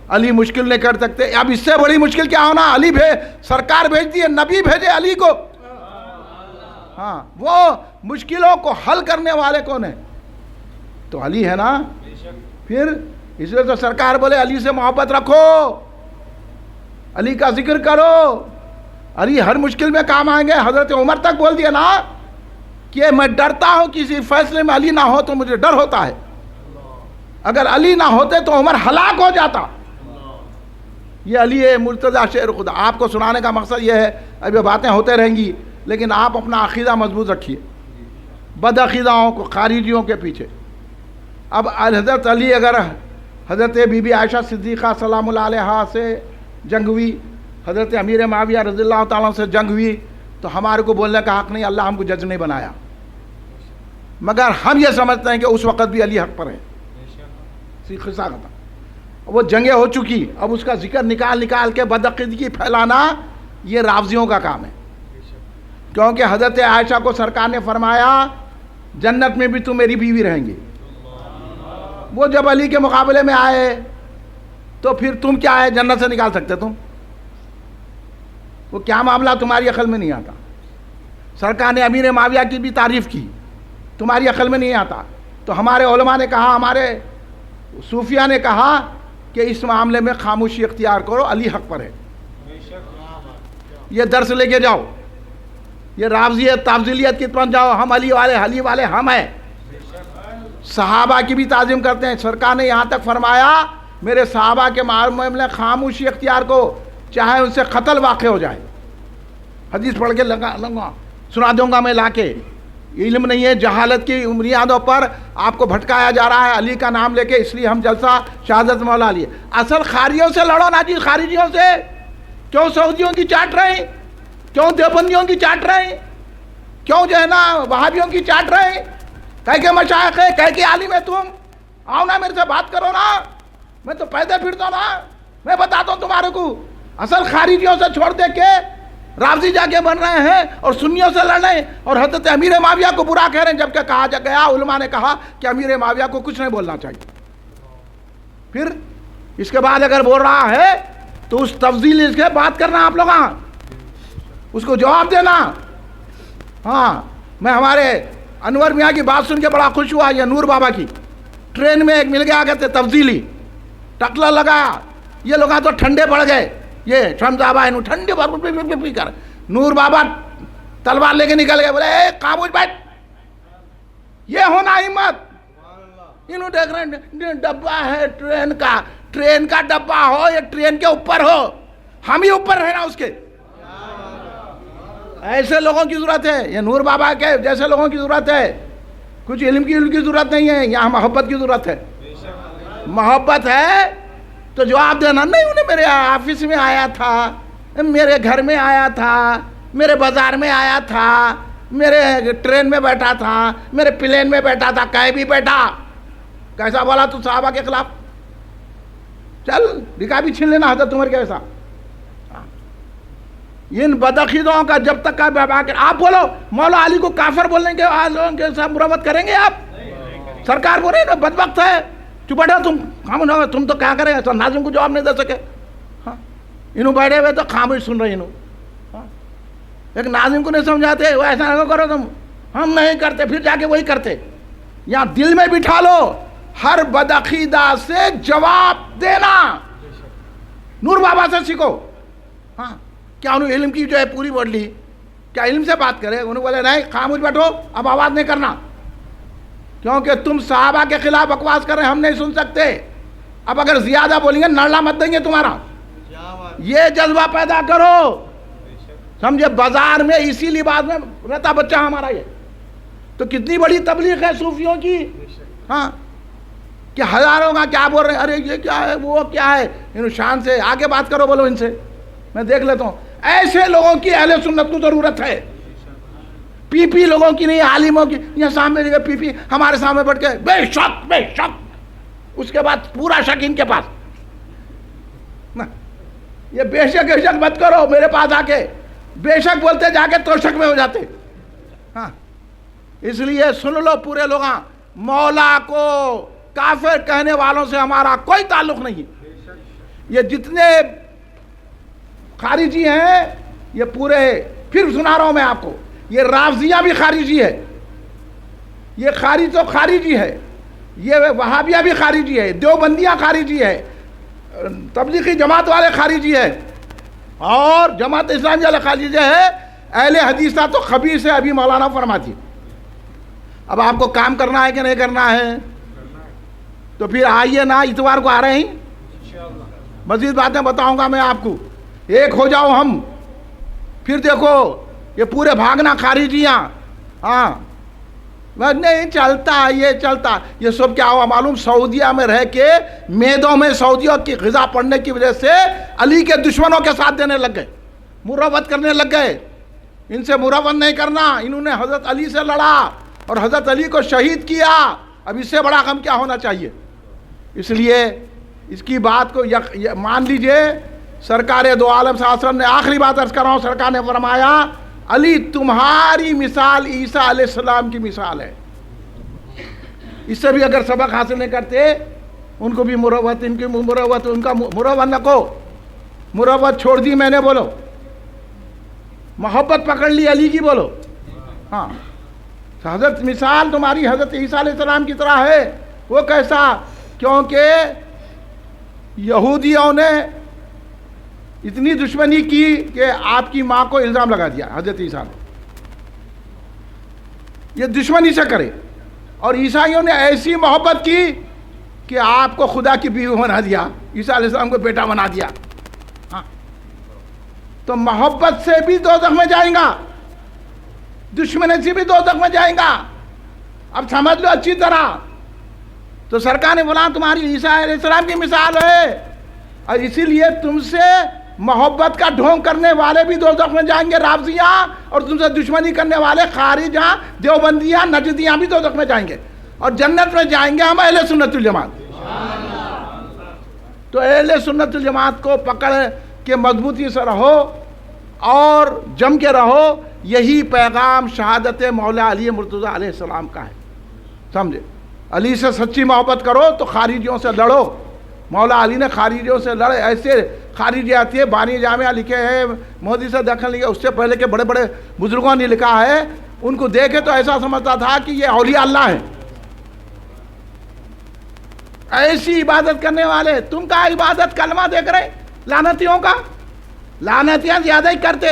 علی مشکل نہیں کر سکتے. اب اس سے بڑی مشکل کیا ہونا, علی سرکار بھیج دیے, نبی بھیجے علی کو. ہاں وہ مشکلوں کو حل کرنے والے کون ہیں, تو علی ہے نا. پھر اس لیے تو سرکار بولے علی سے محبت رکھو, علی کا ذکر کرو, علی ہر مشکل میں کام آئیں گے. حضرت عمر تک بول دیا نا کہ میں ڈرتا ہوں کسی فیصلے میں علی نہ ہو تو مجھے ڈر ہوتا ہے, اگر علی نہ ہوتے تو عمر ہلاک ہو جاتا. یہ علی ہے مرتضیٰ شیر خدا. آپ کو سنانے کا مقصد یہ ہے, اب یہ باتیں ہوتے رہیں گی لیکن آپ اپنا عقیدہ مضبوط رکھیے, بد عقیداؤں کو, خارجیوں کے پیچھے. اب حضرت علی اگر حضرت بی بی عائشہ صدیقہ سلام اللہ علیہا سے جنگ ہوئی, حضرت امیر معاویہ رضی اللہ تعالیٰ سے جنگ ہوئی, تو ہمارے کو بولنے کا حق نہیں, اللہ ہم کو جج نہیں بنایا. مگر ہم یہ سمجھتے ہیں کہ اس وقت بھی علی حق پر ہے. وہ جنگیں ہو چکی, اب اس کا ذکر نکال کے بدعقیدگی پھیلانا یہ رافضیوں کا کام ہے. کیونکہ حضرت عائشہ کو سرکار نے فرمایا جنت میں بھی تم میری بیوی رہیں گی. وہ جب علی کے مقابلے میں آئے تو پھر تم کیا ہے, جنت سے نکال سکتے تم؟ وہ کیا معاملہ تمہاری عقل میں نہیں آتا. سرکار نے امیر معاویہ کی بھی تعریف کی, تمہاری عقل میں نہیں آتا. تو ہمارے علماء نے کہا, ہمارے صوفیہ نے کہا کہ اس معاملے میں خاموشی اختیار کرو, علی حق پر ہے. یہ درس لے کے جاؤ, یہ رافضیت تفضیلیت کی طرف جاؤ, ہم علی والے ہم ہیں. صحابہ کی بھی تعظیم کرتے ہیں. سرکار نے یہاں تک فرمایا میرے صحابہ کے معاملے میں خاموشی اختیار کو, چاہے ان سے قتل واقع ہو جائے. حدیث پڑھ کے لگا سنا دوں گا میں لا کے. علم نہیں ہے, جہالت کی بنیادوں پر آپ کو بھٹکایا جا رہا ہے علی کا نام لے کے, اس لیے ہم جلسہ شہادت مولا لیے. اصل خاریوں سے لڑو نا جی, خارجیوں سے. کیوں سعودیوں کی چاٹ رہے ہیں, کیوں دیوبندیوں کی چاٹ رہے ہیں, کیوں جو ہے نا وہابیوں کی چاٹ رہے ہیں؟ کہہ کے مشائخ ہے, کہہ کے عالم ہے تم, آؤ نا میرے سے بات کرو نا, میں تو پیدل پھرتا ہوں نا, میں بتاتا ہوں تمہارے کو. اصل خارجیوں سے چھوڑ دے کے رافضی جا کے بن رہے ہیں اور سنیوں سے لڑ رہے ہیں, اور حضرت امیر معاویہ کو برا کہہ رہے ہیں, جبکہ کہا گیا علماء نے کہا کہ امیر معاویہ کو کچھ نہیں بولنا چاہیے. پھر اس کے بعد اگر بول رہا ہے تو اس تفضیل اس کے بات کرنا, آپ لوگ اس کو جواب دینا. ہاں میں ہمارے انور میاں کی بات سن کے بڑا خوش ہوا. یہ نور بابا کی ٹرین میں ایک مل گیا, کہتے تفضیلی, ٹکلا لگایا, یہ لوگ تو ٹھنڈے پڑ گئے. یہ شمس بابا ہے ٹھنڈے پی کر, نور بابا تلوار لے کے نکل گئے, بولے اے خاموش بیٹھ, یہ ہونا ہمت. انہوں دیکھ رہے ہیں ڈبہ ہے ٹرین کا ڈبہ ہو, یہ ٹرین کے اوپر ہو, ہم ہی اوپر رہنا اس کے. ایسے لوگوں کی ضرورت ہے, یہ نور بابا کے جیسے لوگوں کی ضرورت ہے. کچھ علم کی ضرورت نہیں ہے, یہاں محبت کی ضرورت ہے. محبت ہے تو جواب دینا نہیں انہیں میرے آفس میں آیا تھا، میرے گھر میں آیا تھا، میرے بازار میں آیا تھا، میرے ٹرین میں بیٹھا تھا، میرے پلین میں بیٹھا تھا، کہیں بھی بیٹھا. کیسا بولا تو صحابہ کے خلاف؟ چل نکاح بھی چھین لینا حضرت عمر کیسا. ان بدعقیدوں کا جب تک آپ بولو مولا علی کو کافر بولنے کے لوگوں کے ساتھ مروت کریں گے آپ؟ سرکار بول رہے بدبخت ہے، چپ بیٹھو تم، خاموش ہو، تم تو کیا کریں؟ ناظم کو جواب نہیں دے سکے. انہوں بیٹھے ہوئے تو خاموش سن رہے انہوں. ایک ناظم کو نہیں سمجھاتے، وہ ایسا نہ کرو تم، ہم نہیں کرتے، پھر جا کے وہی کرتے. یہاں دل میں بٹھا لو ہر بدعقیدہ سے جواب دینا. نور بابا سے سیکھو. کیا انہوں علم کی جو ہے پوری بول لی؟ کیا علم سے بات کرے؟ انہوں بولے نہیں خاموش بیٹھو، اب آواز نہیں کرنا، کیونکہ تم صحابہ کے خلاف بکواس کر رہے ہیں، ہم نہیں سن سکتے. اب اگر زیادہ بولیں گے نرلا مت دیں گے تمہارا. یہ جذبہ پیدا کرو، سمجھے؟ بازار میں اسی لباس میں رہتا بچہ ہمارا. یہ تو کتنی بڑی تبلیغ ہے صوفیوں کی. کہ ہزاروں کا کیا بول رہے ہیں، ارے یہ کیا ہے، وہ کیا ہے. انہوں شان سے آگے بات کرو، بولو ان سے، میں دیکھ لیتا ہوں. ایسے لوگوں کی اہل سنت کو ضرورت ہے، پی پی لوگوں کی نہیں، عالموں کی. یہ سامنے جگہ پی پی ہمارے سامنے بیٹھ کے بے شک بے شک، اس کے بعد پورا شک ان کے پاس. یہ بے شک بے شک مت کرو میرے پاس آ کے. بے شک بولتے جا کے تو شک میں ہو جاتے. اس لیے سن لو پورے لوگ، مولا کو کافر کہنے والوں سے ہمارا کوئی تعلق نہیں. یہ جتنے خارجی ہیں یہ پورے، پھر سنا رہا ہوں میں آپ کو، یہ رافضیہ بھی خارجی ہے، یہ خارج تو خارجی ہے، یہ وہابیہ بھی خارجی ہے، دیوبندیاں خارجی ہے، تبلیغی جماعت والے خارجی ہے، اور جماعت اسلامی والے خارجی ہے. اہل حدیثہ تو خبیث ہے، ابھی مولانا فرماتی. اب آپ کو کام کرنا ہے کہ نہیں کرنا ہے؟ تو پھر آئیے نا، اتوار کو آ رہے ہیں، مزید باتیں بتاؤں گا میں آپ کو. ایک ہو جاؤ ہم، پھر دیکھو یہ پورے بھاگنا خارجیاں. نہیں چلتا، یہ چلتا، یہ سب کیا ہوا معلوم؟ سعودیہ میں رہ کے میدوں میں سعودیوں کی غذا پڑنے کی وجہ سے علی کے دشمنوں کے ساتھ دینے لگ گئے، مروت کرنے لگ گئے. ان سے مروت نہیں کرنا. انہوں نے حضرت علی سے لڑا اور حضرت علی کو شہید کیا. اب اس سے بڑا غم کیا ہونا چاہیے؟ اس لیے اس کی بات کو مان لیجئے. سرکار دو عالم صلی اللہ علیہ وسلم نے، آخری بات عرض کر رہا ہوں، سرکار نے فرمایا علی تمہاری مثال عیسیٰ علیہ السلام کی مثال ہے. اس سے بھی اگر سبق حاصل نہیں کرتے، ان کو بھی مروت، ان کی مروت، ان کا مروت نہ کو. مروت چھوڑ دی میں نے، بولو محبت پکڑ لی علی کی، بولو. حضرت مثال تمہاری حضرت عیسیٰ علیہ السلام کی طرح ہے. وہ کیسا؟ کیونکہ یہودیوں نے اتنی دشمنی کی کہ آپ کی ماں کو الزام لگا دیا حضرت عیسیٰ نے، یہ دشمنی سے کرے. اور عیسائیوں نے ایسی محبت کی کہ آپ کو خدا کی بیوی بنا دیا، عیسیٰ علیہ السلام کو بیٹا بنا دیا. تو محبت سے بھی دوزخ میں جائیں گا، دشمنی سے بھی دوزخ میں جائیں گا. اب سمجھ لو اچھی طرح. تو سرکار نے بولا تمہاری عیسیٰ علیہ السلام کی مثال ہے، اور اسی لیے تم سے محبت کا ڈھونگ کرنے والے بھی دوزخ میں جائیں گے، رافضیاں، اور تم سے دشمنی کرنے والے خارجاں، دیوبندیاں، نجدیاں بھی دوزخ میں جائیں گے، اور جنت میں جائیں گے ہم اہل سنت الجماعت. تو اہل سنت الجماعت کو پکڑ کے مضبوطی سے رہو اور جم کے رہو. یہی پیغام شہادت مولا علی مرتضیٰ علیہ السلام کا ہے. سمجھے؟ علی سے سچی محبت کرو تو خارجیوں سے لڑو. مولا علی نے خارجیوں سے لڑے. ایسے خارجی آتی ہے، بانی جامعہ لکھے ہیں، مودی سے دخل لیا، اس سے پہلے کے بڑے بڑے بزرگوں نے لکھا ہے. ان کو دیکھے تو ایسا سمجھتا تھا کہ یہ اولیاء اللہ ہیں. ایسی عبادت کرنے والے. تم کا عبادت کلمہ دیکھ رہے لعنتیوں کا؟ لعنتیاں زیادہ ہی کرتے.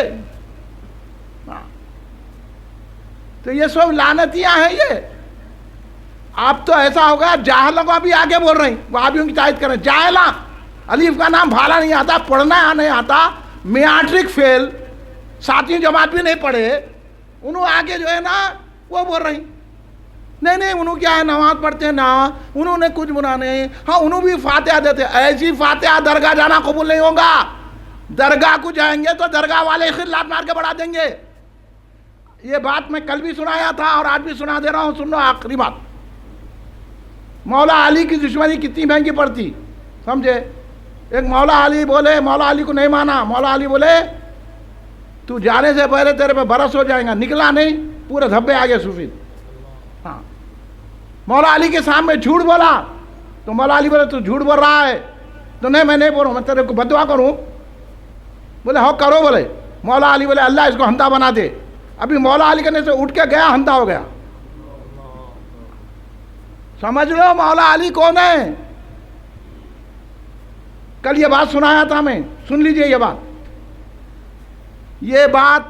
تو یہ سب لعنتیاں ہیں. یہ آپ تو ایسا ہوگا جاہلوں کو بھی آگے بول رہے ہیں، وہابیوں کی تائید کر رہے ہیں. جاہلا، الف کا نام بھالا نہیں آتا، پڑھنا نہیں آتا، میٹرک فیل، 7ویں جماعت بھی نہیں پڑھے، انہوں آگے جو ہے نا وہ بول رہے ہیں. نہیں نہیں انہوں کیا ہے نماز پڑھتے ہیں نا، انہوں نے کچھ بنا نہیں، ہاں انہوں بھی فاتحہ دیتے، ایسی فاتحہ درگاہ جانا قبول نہیں ہوگا، درگاہ کو جائیں گے تو درگاہ والے خلات مار کے بڑھا دیں گے. یہ بات میں کل بھی سنایا تھا اور آج بھی سنا دے رہا ہوں، سن لو آخری بات. مولا علی کی دشمنی کتنی مہنگی پڑتی سمجھے. ایک مولا علی بولے، مولا علی کو نہیں مانا، مولا علی بولے تو جانے سے پہلے تیرے پہ برس ہو جائے گا، نکلا نہیں، پورے دھبے آگے صوفی. ہاں مولا علی کے سامنے جھوٹ بولا تو مولا علی بولے تو جھوٹ بول رہا ہے، تو نہیں میں نہیں بولوں، میں تیرے کو بددعا کروں. بولے ہو کرو. بولے مولا علی بولے اللہ اس کو ہندا بنا دے. ابھی مولا علی کرنے سے اٹھ کے گیا، ہندا ہو گیا. سمجھ لو مولا علی کون ہے. کل یہ بات سنایا تھا میں، سن لیجئے یہ بات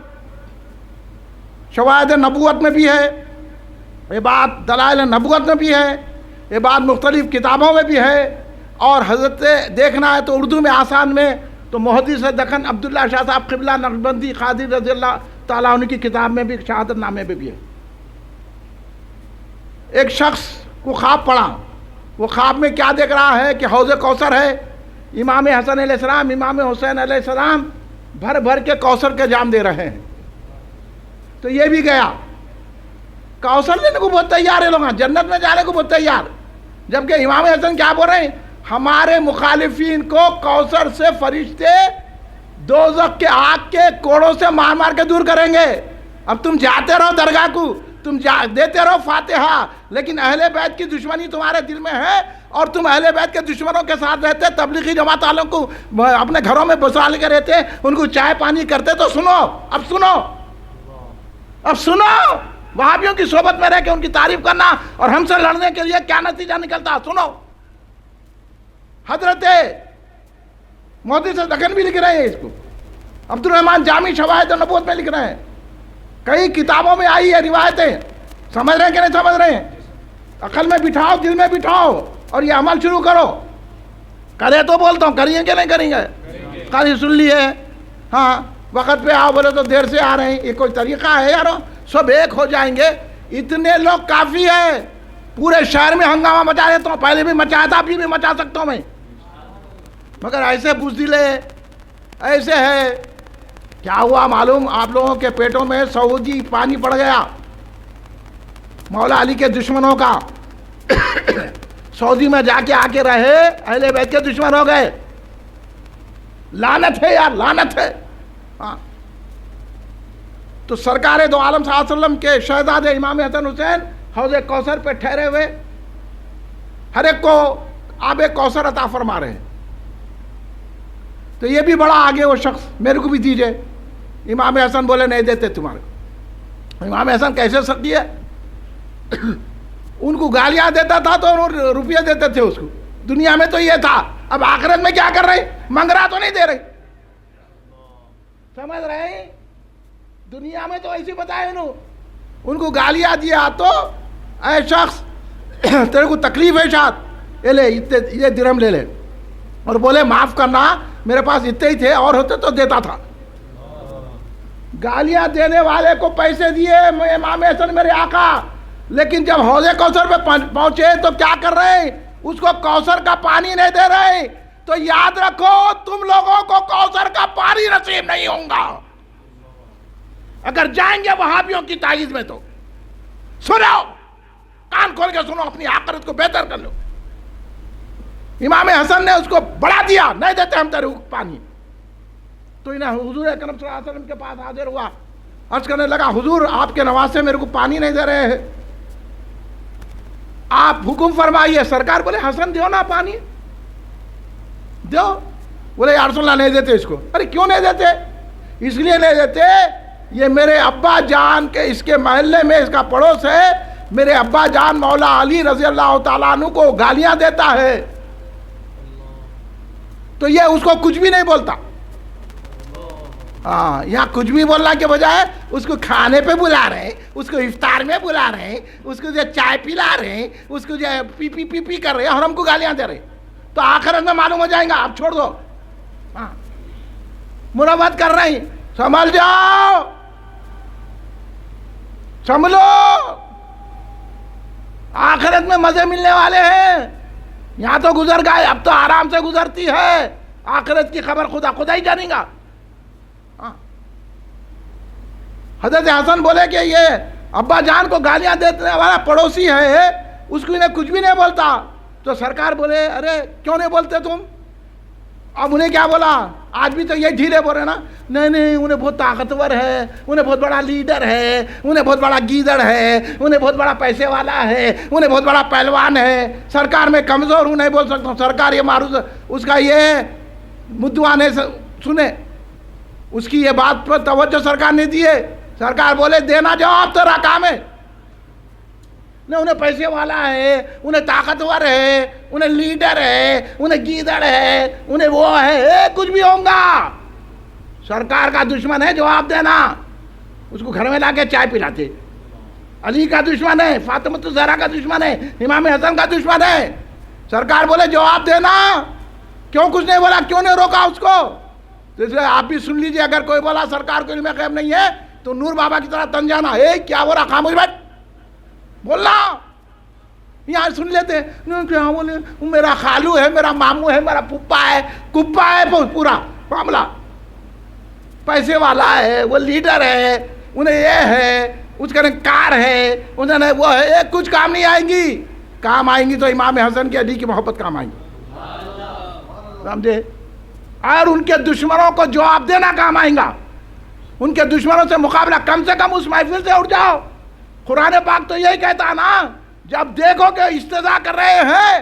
شواہد نبوت میں بھی ہے، یہ بات دلائل نبوت میں بھی ہے، یہ بات مختلف کتابوں میں بھی ہے، اور حضرت دیکھنا ہے تو اردو میں آسان میں تو محدث دکن عبداللہ شاہ صاحب قبلہ نقشبندی قادری رضی اللہ تعالیٰ عنہ کی کتاب میں بھی، شہادت نامے میں بھی ہے. ایک شخص کو خواب پڑا، وہ خواب میں کیا دیکھ رہا ہے کہ حوض کوثر ہے، امام حسن علیہ السلام امام حسین علیہ السلام بھر بھر کے کوثر کے جام دے رہے ہیں. تو یہ بھی گیا، کوثر لینے کو بہت تیار ہے، لوگ جنت میں جانے کو بہت تیار. جبکہ امام حسن کیا بول رہے ہیں، ہمارے مخالفین کو کوثر سے فرشتے دوزخ کے آگ کے کوڑوں سے مار مار کے دور کریں گے. اب تم جاتے رہو درگاہ کو، تم دیتے رہو فاتحہ، لیکن اہل بیت کی دشمنی تمہارے دل میں ہے، اور تم اہل بیت کے دشمنوں کے ساتھ رہتے، تبلیغی جماعت والوں کو اپنے گھروں میں بسا لے کے رہتے، ان کو چائے پانی کرتے. تو سنو، اب سنو، اب سنو، وہابیوں کی صحبت میں رہ کے ان کی تعریف کرنا اور ہم سے لڑنے کے لیے کیا نتیجہ نکلتا. سنو، حضرت محدث دکن بھی لکھ رہے ہیں اس کو، عبدالرحمن جامی شواہد نبوت میں لکھ رہے ہیں، کئی کتابوں میں آئی ہے روایتیں. سمجھ رہے ہیں کہ نہیں سمجھ رہے ہیں؟ عقل میں بٹھاؤ، دل میں بٹھاؤ اور یہ عمل شروع کرو. کرے تو بولتا ہوں، کریے کہ نہیں کریں گے؟ قاضی سن لیے، ہاں وقت پہ آؤ، بولے تو دیر سے آ رہے ہیں، یہ کوئی طریقہ ہے یارو؟ سب ایک ہو جائیں گے، اتنے لوگ کافی ہے. پورے شہر میں ہنگامہ مچا دیتا ہوں، پہلے بھی مچایا تھا، ابھی بھی مچا سکتا ہوں میں. مگر ایسے بزدلے ایسے ہے. کیا ہوا معلوم؟ آپ لوگوں کے پیٹوں میں سعودی پانی پڑ گیا، مولا علی کے دشمنوں کا. سعودی میں جا کے آ کے رہے، اہل بیت کے دشمن ہو گئے. لعنت ہے یار، لعنت ہے. ہاں تو سرکار دو عالم صلی اللہ علیہ وسلم کے شہزادے امام حسن حسین حوض کوثر پہ ٹھہرے ہوئے، ہر ایک کو آب کوثر عطا فرما رہے ہیں. تو یہ بھی بڑا آگے وہ شخص، میرے کو بھی دیجئے. امام حسن بولے نہیں دیتے تمہارے کو. امام حسن کیسے سکی ہے؟ ان کو گالیاں دیتا تھا تو روپیہ دیتے تھے اس کو. دنیا میں تو یہ تھا، اب آخرت میں کیا کر رہے؟ منگ رہا تو نہیں دے رہے. سمجھ رہے ہیں؟ دنیا میں تو ایسی بتائے انہوں، ان کو گالیاں دیا تو اے شخص تیرے کو تکلیف ہے شاید، یہ لے یہ درہم لے لے، اور بولے معاف کرنا میرے پاس اتنے ہی تھے، اور ہوتے تو دیتا تھا. گالیاں دینے والے کو پیسے دیے امام حسن میرے آقا، لیکن جب حوض کوثر پہ پہنچے تو کیا کر رہے ہیں؟ اس کو کوثر کا پانی نہیں دے رہے. تو یاد رکھو تم لوگوں کو کوثر کا پانی نصیب نہیں ہوگا اگر جائیں گے وہابیوں کی تائید میں. تو سنو، کان کھول کے سنو، اپنی آخرت کو بہتر کر لو. امام حسن نے اس کو بڑھا دیا، نہیں دیتے ہم تیرے پانی. تو انہیں حضور اکرم صلی اللہ علیہ وسلم کے پاس حاضر ہوا، عرض کرنے لگا حضور آپ کے نواسے میرے کو پانی نہیں دے رہے ہیں، آپ حکم فرمائیے. سرکار بولے حسن دیو نا پانی، دیو. بولے یا رسول اللہ نہیں دیتے اس کو. ارے کیوں نہیں دیتے؟ اس لیے نہیں دیتے، یہ میرے ابا جان کے اس کے محلے میں اس کا پڑوس ہے، میرے ابا جان مولا علی رضی اللہ تعالیٰ عنہ کو گالیاں دیتا ہے، تو یہ اس کو کچھ بھی نہیں بولتا. ہاں یہاں کچھ بھی بولنا کے بجائے اس کو کھانے پہ بلا رہے ہیں، اس کو افطار میں بلا رہے ہیں، اس کو جو چائے پلا رہے ہیں، اس کو جو پی پی پی پی کر رہے ہیں، اور ہم کو گالیاں دے رہے ہیں. تو آخرت میں معلوم ہو جائیں گا. آپ چھوڑ دو، ہاں مرمت کر رہے ہیں، سنبھل جاؤ، سنبھلو. آخرت میں مزے ملنے والے ہیں. یہاں تو گزر گئے, اب تو آرام سے گزرتی ہے. آخرت کی خبر خدا ہی جانے گا. حضرت حسن بولے کہ یہ ابا جان کو گالیاں دینے والا پڑوسی ہے, اس کو انہیں کچھ بھی نہیں بولتا. تو سرکار بولے ارے کیوں نہیں بولتے تم؟ اب انہیں کیا بولا؟ آج بھی تو یہ ڈھیلے بول رہے نا, نہیں انہیں بہت طاقتور ہے, انہیں بہت بڑا لیڈر ہے, انہیں بہت بڑا گیدڑ ہے, انہیں بہت بڑا پیسے والا ہے, انہیں بہت بڑا پہلوان ہے. سرکار میں کمزور ہوں, نہیں بول سکتا ہوں. سرکار یہ معروض اس کا یہ مدعا نے سنے, اس کی یہ بات پر توجہ سرکار نے دیے. سرکار بولے دینا جواب تیرا کام ہے. انہیں پیسے والا ہے, انہیں طاقتور ہے, انہیں لیڈر ہے, انہیں گیدڑ ہے, انہیں وہ ہے, کچھ بھی ہوگا. سرکار کا دشمن ہے, جواب دینا. اس کو گھر میں لا کے چائے پلاتے. علی کا دشمن ہے, فاطمہ الزہرا کا دشمن ہے, امام حسن کا دشمن ہے. سرکار بولے جواب دینا. کیوں کچھ نہیں بولا, کیوں نہیں روکا اس کو؟ تو اس لیے آپ بھی سن لیجئے, اگر کوئی بولا سرکار کو علم غیب نہیں ہے تو نور بابا کی طرح تن جانا. کیا بولا, خاموش بیٹھ, بولنا. یہاں سن لیتے کیا بولے, میرا خالو ہے, میرا ماموں ہے, میرا پپا ہے, کپا ہے, پورا معاملہ. پیسے والا ہے, وہ لیڈر ہے, انہیں یہ ہے, اس کا کار ہے, انہیں وہ ہے, کچھ کام نہیں آئیں گی. کام آئیں گی تو امام حسن کی علی کی محبت کام آئیں گی, سمجھے؟ اور ان کے دشمنوں کو جواب دینا کام آئیں گا. ان کے دشمنوں سے مقابلہ, کم سے کم اس محفل سے اٹھ جاؤ. قرآن پاک تو یہی کہتا ہے نا, جب دیکھو کہ استضاء کر رہے ہیں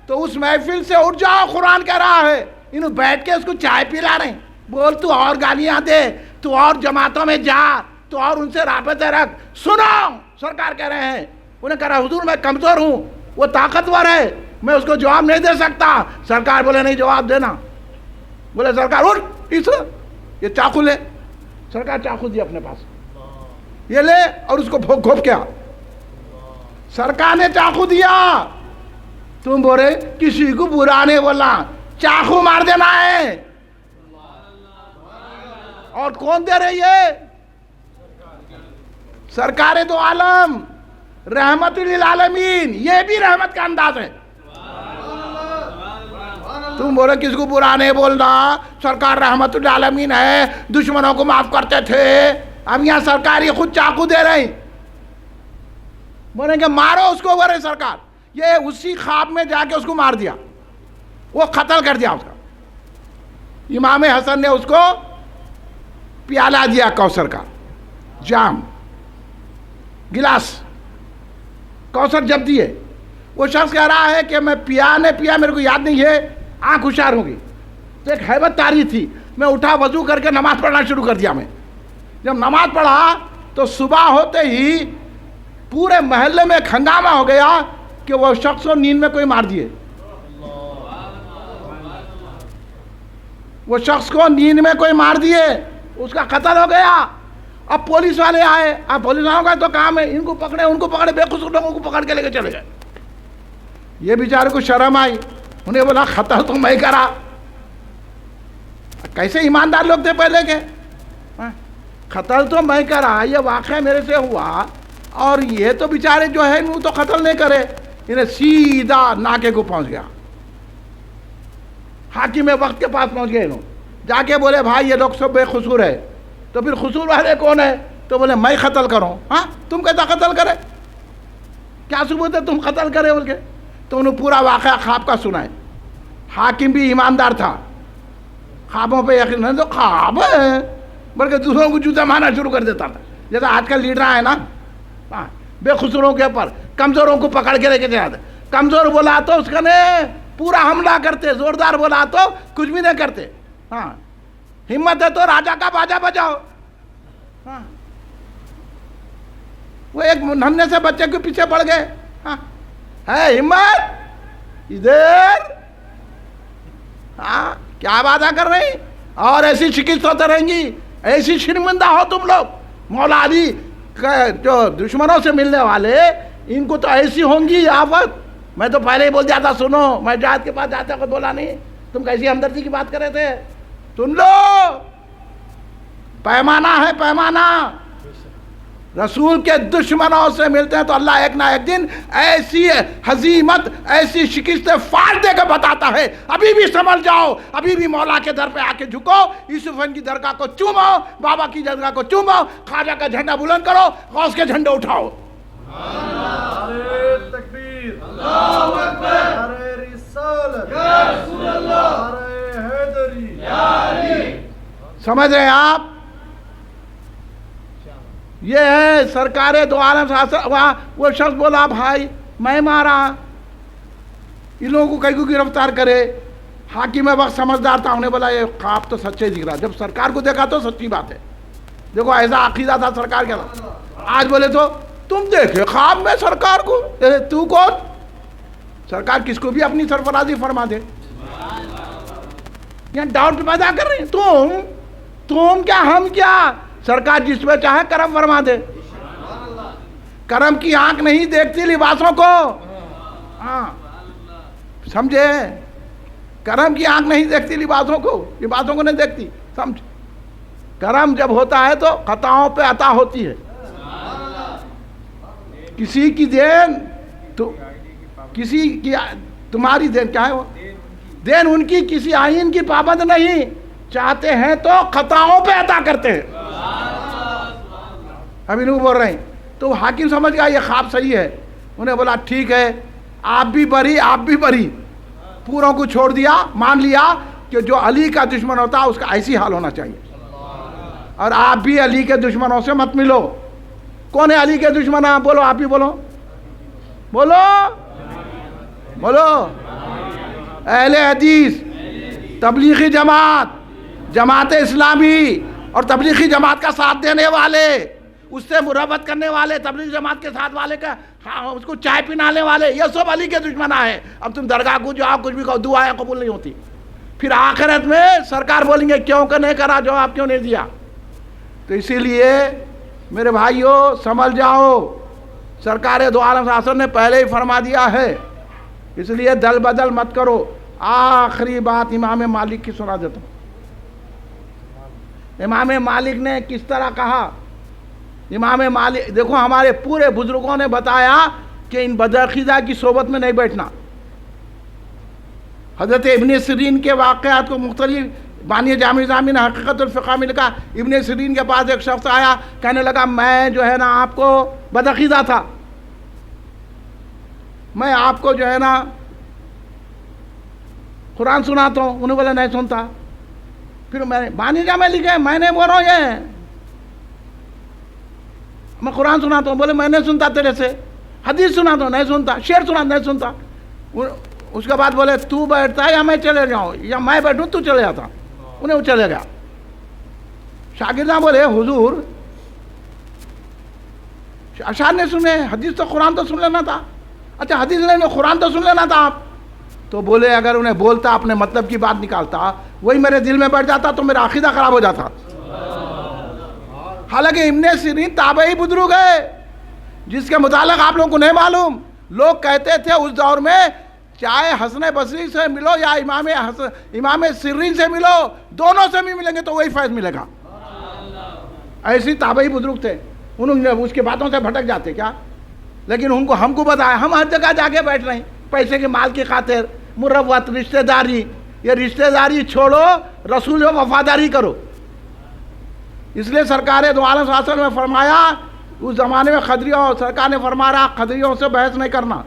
تو اس محفل سے اٹھ جاؤ. قرآن کہہ رہا ہے, انہوں بیٹھ کے اس کو چائے پلا رہے ہیں. بول تو اور گالیاں دے, تو اور جماعتوں میں جا, تو اور ان سے رابطے رکھ. سنو, سرکار کہہ رہے ہیں, انہیں کہہ رہا حضور میں کمزور ہوں, وہ طاقتور ہے, میں اس کو جواب نہیں دے سکتا. سرکار بولے نہیں جواب دینا. بولے سرکار اٹھ, یہ چاقو لے. سرکار چاقو دیا اپنے پاس, یہ لے, اور اس کو گھوپ کیا. سرکار نے چاقو دیا. تم بولے کسی کو برا نہیں بولنا, چاقو مار دینا ہے. اور کون دے رہی ہے؟ سرکار دو عالم, رحمت للعالمین. یہ بھی رحمت کا انداز ہے. تم بولے کس کو برا نہیں بولنا, سرکار رحمت للعالمین ہے, دشمنوں کو معاف کرتے تھے. اب یہاں سرکار یہ خود چاقو دے رہے ہیں, بولیں کہ مارو اس کو. بولے سرکار یہ اسی خواب میں جا کے اس کو مار دیا, وہ قتل کر دیا اس کا. امام حسن نے اس کو پیالہ دیا, کوثر کا جام, گلاس کوثر جب دیے. وہ شخص کہہ رہا ہے کہ میں پیا میرے کو یاد نہیں ہے, آنکھ ہوشیار ہوگی. تو ایک ہیبت طاری تھی, میں اٹھا, وضو کر کے نماز پڑھنا شروع کر دیا. میں جب نماز پڑھا تو صبح ہوتے ہی پورے محلے میں ایک ہنگامہ ہو گیا کہ وہ شخص کو نیند میں کوئی مار دیے. وہ شخص کو نیند میں کوئی مار دیے, اس کا قتل ہو گیا. اب پولیس والے آئے. اب پولیس والوں کا تو کام ہے, ان کو پکڑے ان کو پکڑے, بے قصور لوگوں کو پکڑ کے لے کے چلے گئے. یہ بیچارے کو شرم آئی, انہیں بولا قتل تو میں کرا. کیسے ایماندار لوگ تھے پہلے کے, قتل تو میں کرا, یہ واقعہ میرے سے ہوا, اور یہ تو بیچارے جو ہے وہ تو قتل نہیں کرے. انہیں سیدھا ناکے کو پہنچ گیا, حاکم وقت کے پاس پہنچ گئے. انہوں جا کے بولے بھائی یہ لوگ سب بے قصور ہے. تو پھر قصور والے کون ہے؟ تو بولے میں قتل کروں. ہاں تم کہتا قتل کرے, کیا ثبوت ہے تم قتل کرے بول کے؟ تو انہوں پورا واقعہ خواب کا سنائے. حاکم بھی ایماندار تھا, خوابوں پہ یقین نہیں, تو خواب ہے بلکہ دوسروں کو جوتا مارنا شروع کر دیتا تھا. جیسا آج کل لیڈر ہے نا, بے قصوروں کے اوپر کمزوروں کو پکڑ کے لے کے جاتے. کمزور بولا تو اس کا نے پورا حملہ کرتے, زوردار بولا تو کچھ بھی نہیں کرتے. ہاں ہمت ہے تو راجا کا باجا بجاؤ. ہاں وہ ایک ننھے سے بچے کے پیچھے پڑ گئے. ہاں ہے ہمت ادھر, ہاں کیا باتیں کر رہی, اور ایسی شکست ہوتے رہیں گی, ایسی شرمندہ ہو تم لوگ. مولا علی جو دشمنوں سے ملنے والے, ان کو تو ایسی ہوں گی آفت. میں تو پہلے ہی بول دیا تھا, سنو میں جہاد کے پاس جاتا کوئی بولا نہیں, تم کیسی ہمدردی کی بات کر رہے تھے. سن لو, پیمانہ ہے پیمانہ, رسول کے دشمنوں سے ملتے ہیں تو اللہ ایک نہ ایک دن ایسی ہزیمت، ایسی شکست فاڑ دے کے بتاتا ہے، ابھی بھی سنبھل جاؤ، ابھی بھی مولا کے در پہ آ کے جھکو، یوسف کی درگاہ کو چومو، بابا کی درگاہ کو چومو، خواجہ کا جھنڈا بلند کرو، غوث کے جھنڈے اٹھاؤ۔ نعرہ تکبیر، اللہ اکبر، نعرہ رسالت، یا رسول اللہ، نعرہ حیدری، یا علی۔ سمجھ رہے ہیں آپ؟ یہ ہے سرکار دو عالم وہ شخص بولا بھائی میں مارا، ان لوگوں کو کئی کو گرفتار کرے، حاکم وقت سمجھدار تھا، انہیں بولا یہ خواب تو سچے دکھ رہا، جب سرکار کو دیکھا تو سچی بات ہے، دیکھو ایسا عقیدہ تھا سرکار کے ساتھ۔ آج بولے تو تم دیکھے خواب میں سرکار کو، تو کون؟ سرکار کس کو بھی اپنی سرفرازی فرما دے، یہاں ڈاؤٹ پیدا کر رہے ہیں، تم کیا ہم کیا، سرکار جس پہ چاہے کرم فرما دے۔ کرم کی آنکھ نہیں دیکھتی لباسوں کو، ہاں سمجھے، کرم کی آنکھ نہیں دیکھتی لباسوں کو، لباسوں کو نہیں دیکھتی، سمجھ۔ کرم جب ہوتا ہے تو خطاؤں پہ عطا ہوتی ہے، کسی کی دین تو کسی کی تمہاری دین کیا ہے، وہ دین ان کی کسی آئین کی پابند نہیں، چاہتے ہیں تو خطاؤں پہ عطا کرتے ہیں۔ ابھی نہیں بول رہے ہیں تو حاکم سمجھ گیا یہ خواب صحیح ہے، انہیں بولا ٹھیک ہے آپ بھی بری، آپ بھی بری، پوروں کو چھوڑ دیا، مان لیا کہ جو علی کا دشمن ہوتا ہے اس کا ایسی حال ہونا چاہیے، اور آپ بھی علی کے دشمنوں سے مت ملو۔ کون ہے علی کے دشمن؟ بولو، آپ ہی بولو، بولو بولو، اہل حدیث، تبلیغی جماعت، جماعت اسلامی اور تبلیغی جماعت کا ساتھ دینے والے، اس سے مربت کرنے والے، تبلیغ جماعت کے ساتھ والے کا اس کو چائے پلانے والے، یہ سب علی کے دشمن ہیں۔ اب تم درگاہ کو جاؤ، کچھ بھی کہو، دعائیں قبول نہیں ہوتی، پھر آخرت میں سرکار بولیں گے کیوں کہ نہیں کرا، جواب کیوں نہیں دیا۔ تو اسی لیے میرے بھائیوں سمجھ جاؤ، سرکار دو عالم صلی اللہ علیہ وسلم نے پہلے ہی فرما دیا ہے، اس لیے دل بدل مت کرو۔ آخری بات امام مالک کی سنا دیتا ہوں۔ امام مالک نے کس طرح کہا، امام مالک دیکھو ہمارے پورے بزرگوں نے بتایا کہ ان بدعقیدہ کی صحبت میں نہیں بیٹھنا۔ حضرت ابن سیرین کے واقعات کو مختلف بانی جامع نظامی نے حقیقت الفقہ میں لکھا، ابن سیرین کے پاس ایک شخص آیا، کہنے لگا میں جو ہے نا آپ کو بدعقیدہ تھا، میں آپ کو جو ہے نا قرآن سناتا ہوں، انہوں نے بولا نہیں سنتا۔ پھر میں نے بانی جامع لکھے، میں نے بول رہا ہوں یہ میں قرآن سناتا ہوں، بولے میں نہیں سنتا تیرے سے، حدیث سناتا ہوں نہیں سنتا، شعر سنا نہیں سنتا۔ اس کے بعد بولے تو بیٹھتا ہے یا میں چلے جاؤں، یا میں بیٹھوں تو چلے جاتا، انہیں وہ چلے گیا۔ شاگردہ بولے حضور اشعار نے سنے، حدیث تو قرآن تو سن لینا تھا۔ اچھا حدیث نہیں، قرآن تو سن لینا تھا آپ۔ تو بولے اگر انہیں بولتا اپنے مطلب کی بات نکالتا، وہی میرے دل میں بیٹھ جاتا تو میرا عقیدہ خراب ہو جاتا۔ حالانکہ ابن سیرین تابعی بزرگ ہے جس کے متعلق آپ لوگوں کو نہیں معلوم، لوگ کہتے تھے اس دور میں چاہے حسن بصری سے ملو یا امام سیرین سے ملو، دونوں سے بھی ملیں گے تو وہی فیض ملے گا۔ ایسی تابعی بزرگ تھے، انہوں نے اس کی باتوں سے بھٹک جاتے کیا، لیکن ان کو ہم کو بتایا، ہم ہر جگہ جا کے بیٹھ رہے ہیں پیسے کے مال کی خاطر، مروت، رشتہ داری۔ یہ رشتہ داری چھوڑو، رسول و وفاداری کرو۔ اس لیے سرکار دو عالم صلی اللہ علیہ وسلم نے فرمایا، اس زمانے میں خدریوں، سرکار نے فرمایا خدریوں سے بحث نہیں کرنا،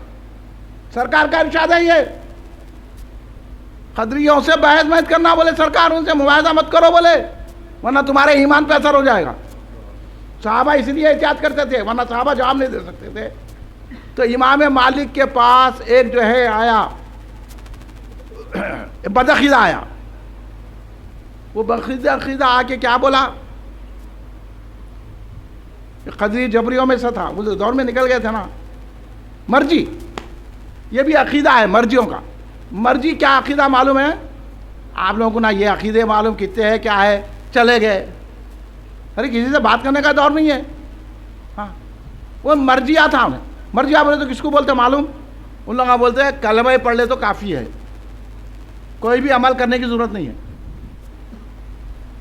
سرکار کا ارشاد ہے یہ، خدریوں سے بحث مت کرنا، بولے سرکار ان سے مباحثہ مت کرو، بولے ورنہ تمہارے ایمان پہ اثر ہو جائے گا۔ صحابہ اس لیے احتیاط کرتے تھے، ورنہ صحابہ جواب نہیں دے سکتے تھے۔ تو امام مالک کے پاس ایک جو ہے آیا، بدعقیدہ آیا، وہ بدعقیدہ آ کے کیا بولا، قدری جبریوں میں سے تھا، وہ دور میں نکل گئے تھے نا، مرجی، یہ بھی عقیدہ ہے مرجیوں کا۔ مرجی کیا عقیدہ معلوم ہے آپ لوگوں کو؟ نا یہ عقیدے معلوم کتنے ہے کیا ہے، چلے گئے، ارے کسی سے بات کرنے کا دور نہیں ہے۔ ہاں وہ مرجیہ تھا، انہیں مرجیہ بولے تو کس کو بولتے معلوم؟ ان لوگ بولتے ہیں کلمہ پڑھ لے تو کافی ہے، کوئی بھی عمل کرنے کی ضرورت نہیں ہے۔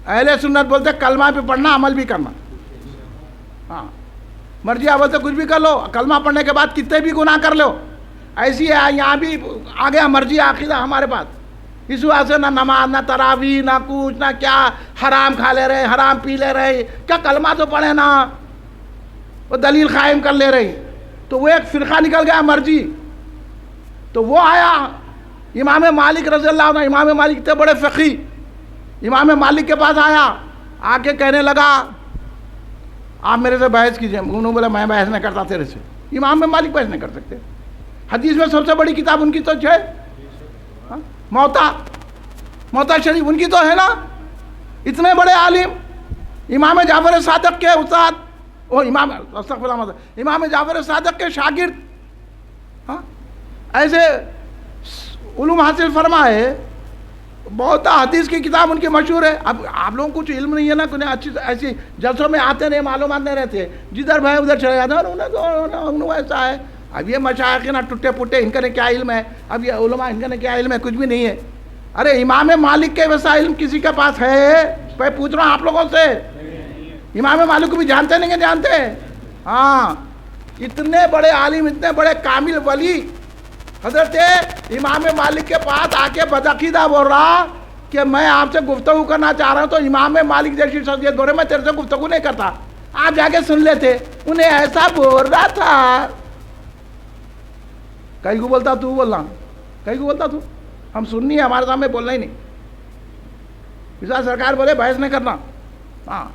اہل سنت بولتے کلمہ بھی پڑھنا، عمل بھی کرنا۔ ہاں مرضی اول سے کچھ بھی کر لو، کلمہ پڑھنے کے بعد کتنے بھی گناہ کر لو، ایسی ہے یہاں بھی آ گیا مرضی عقیدہ ہمارے پاس. اس وجہ سے نہ نماز، نہ تراویح، نہ کچھ، نہ کیا، حرام کھا لے رہے، حرام پی لے رہے، کیا کلمہ تو پڑھے نا، وہ دلیل قائم کر لے رہی. تو وہ ایک فرقہ نکل گیا مرضی. تو وہ آیا امام مالک رضی اللہ عنہ، امام مالک اتنے بڑے فقی، امام مالک کے پاس آیا، آ کے کہنے لگا آپ میرے سے بحث کیجئے. انہوں نے بولا میں بحث نہیں کرتا تیرے سے. امام مالک بحث نہیں کر سکتے. حدیث میں سب سے بڑی کتاب ان کی تو ہے موطا شریف، ان کی تو ہے نا. اتنے بڑے عالم، امام جعفر صادق کے استاد، امام جعفر صادق کے شاگرد، ایسے علوم حاصل فرمائے. بہت حدیث کی کتاب ان کی مشہور ہے. اب آپ لوگوں کو کچھ علم نہیں ہے نا، کچھ اچھی ایسی جلسوں میں آتے نہیں، معلومات نہیں رہتے، جدھر بھائی ادھر چلے جاتے ہیں، انہوں ایسا ہے. اب یہ مشائخ نا ٹوٹے پھوٹے، ان کا نے کیا علم ہے؟ اب یہ علماء ان کا نے کیا علم ہے؟ کچھ بھی نہیں ہے. ارے امام مالک کے ویسا علم کسی کے پاس ہے؟ میں پوچھ رہا ہوں آپ لوگوں سے. امام مالک کو بھی جانتے نہیں کہ جانتے؟ ہاں، اتنے بڑے عالم، اتنے بڑے کامل ولی، حضرت امام مالک کے پاس آ کے بدعقیدہ بول رہا کہ میں آپ سے گفتگو کرنا چاہ رہا ہوں. تو امام مالک جیسی شخصیت بول رہے میں تیرے سے گفتگو نہیں کرتا. آپ جا کے سن لیتے. انہیں ایسا بول رہا تھا. کہیں کو بولتا تو بولنا، کہیں کو بولتا تو، ہم سننی ہے، ہمارے سامنے بولنا ہی نہیں. مثال سرکار بولے بحث نہیں کرنا. ہاں،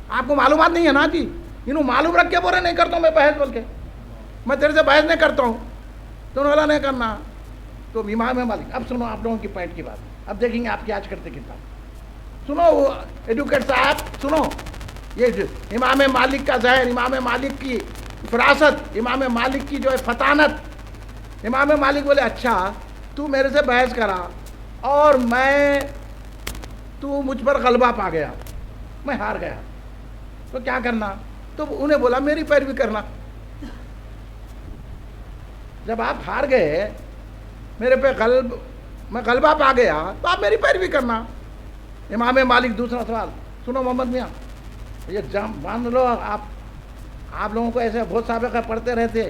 آپ کو معلومات نہیں ہے نا جی. انہوں معلوم رکھ کے بولے نہیں کرتا ہوں میں بحث، بول کے میں تیرے سے بحث نہیں کرتا ہوں، تو والا نہیں کرنا. تو امام مالک، اب سنو آپ لوگوں کی پوائنٹ کی بات. اب دیکھیں گے آپ کیا آج کرتے کتنا. سنو ایڈوکیٹ صاحب، سنو یہ امام مالک کا ذہن، امام مالک کی فراست، امام مالک کی جو ہے فطانت. امام مالک بولے اچھا تو میرے سے بحث کرا اور تو مجھ پر غلبہ پا گیا، میں ہار گیا، تو کیا کرنا؟ تو انہیں بولا میری پیروی کرنا. جب آپ ہار گئے، میرے پہ میں غلبہ پا گیا، تو آپ میری پیروی کرنا. امام مالک دوسرا سوال سنو محمد میاں، یہ مان لو آپ لوگوں کو ایسے بہت سابقہ پڑھتے رہتے.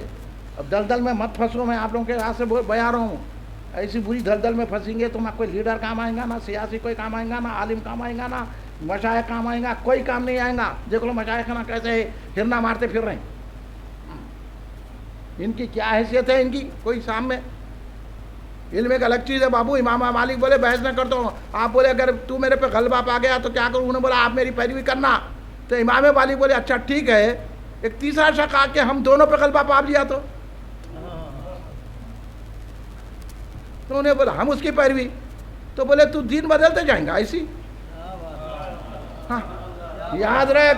اب دلدل میں مت پھنسو، میں آپ لوگوں کے ہاتھ سے بیا رہا ہوں. ایسی بری دلدل میں پھنسیں گے تو نہ کوئی لیڈر کام آئے گا، نہ سیاسی کوئی کام آئے گا، نہ عالم کام آئے گا، نہ مشائخ کام آئے گا، کوئی کام نہیں آئے گا. دیکھ لو مشائخ نا کیسے ہرنا مارتے پھر رہے ہیں. ان کی کیا حیثیت ہے؟ ان کی کوئی سامنے علم ایک الگ چیز ہے بابو. امام مالک بولے بحث نہ کرتا ہوں. آپ بولے اگر تو میرے پہ غلبہ پا گیا تو کیا کروں؟ انہوں نے بولا آپ میری پیروی کرنا. تو امام مالک بولے اچھا ٹھیک ہے. ایک تیسرا شخص آ کے ہم دونوں پہ غلبہ پا لیا تو انہیں بولا ہم اس کی پیروی. تو بولے تو دین بدلتے جائیں گا ایسی. ہاں یاد رکھ،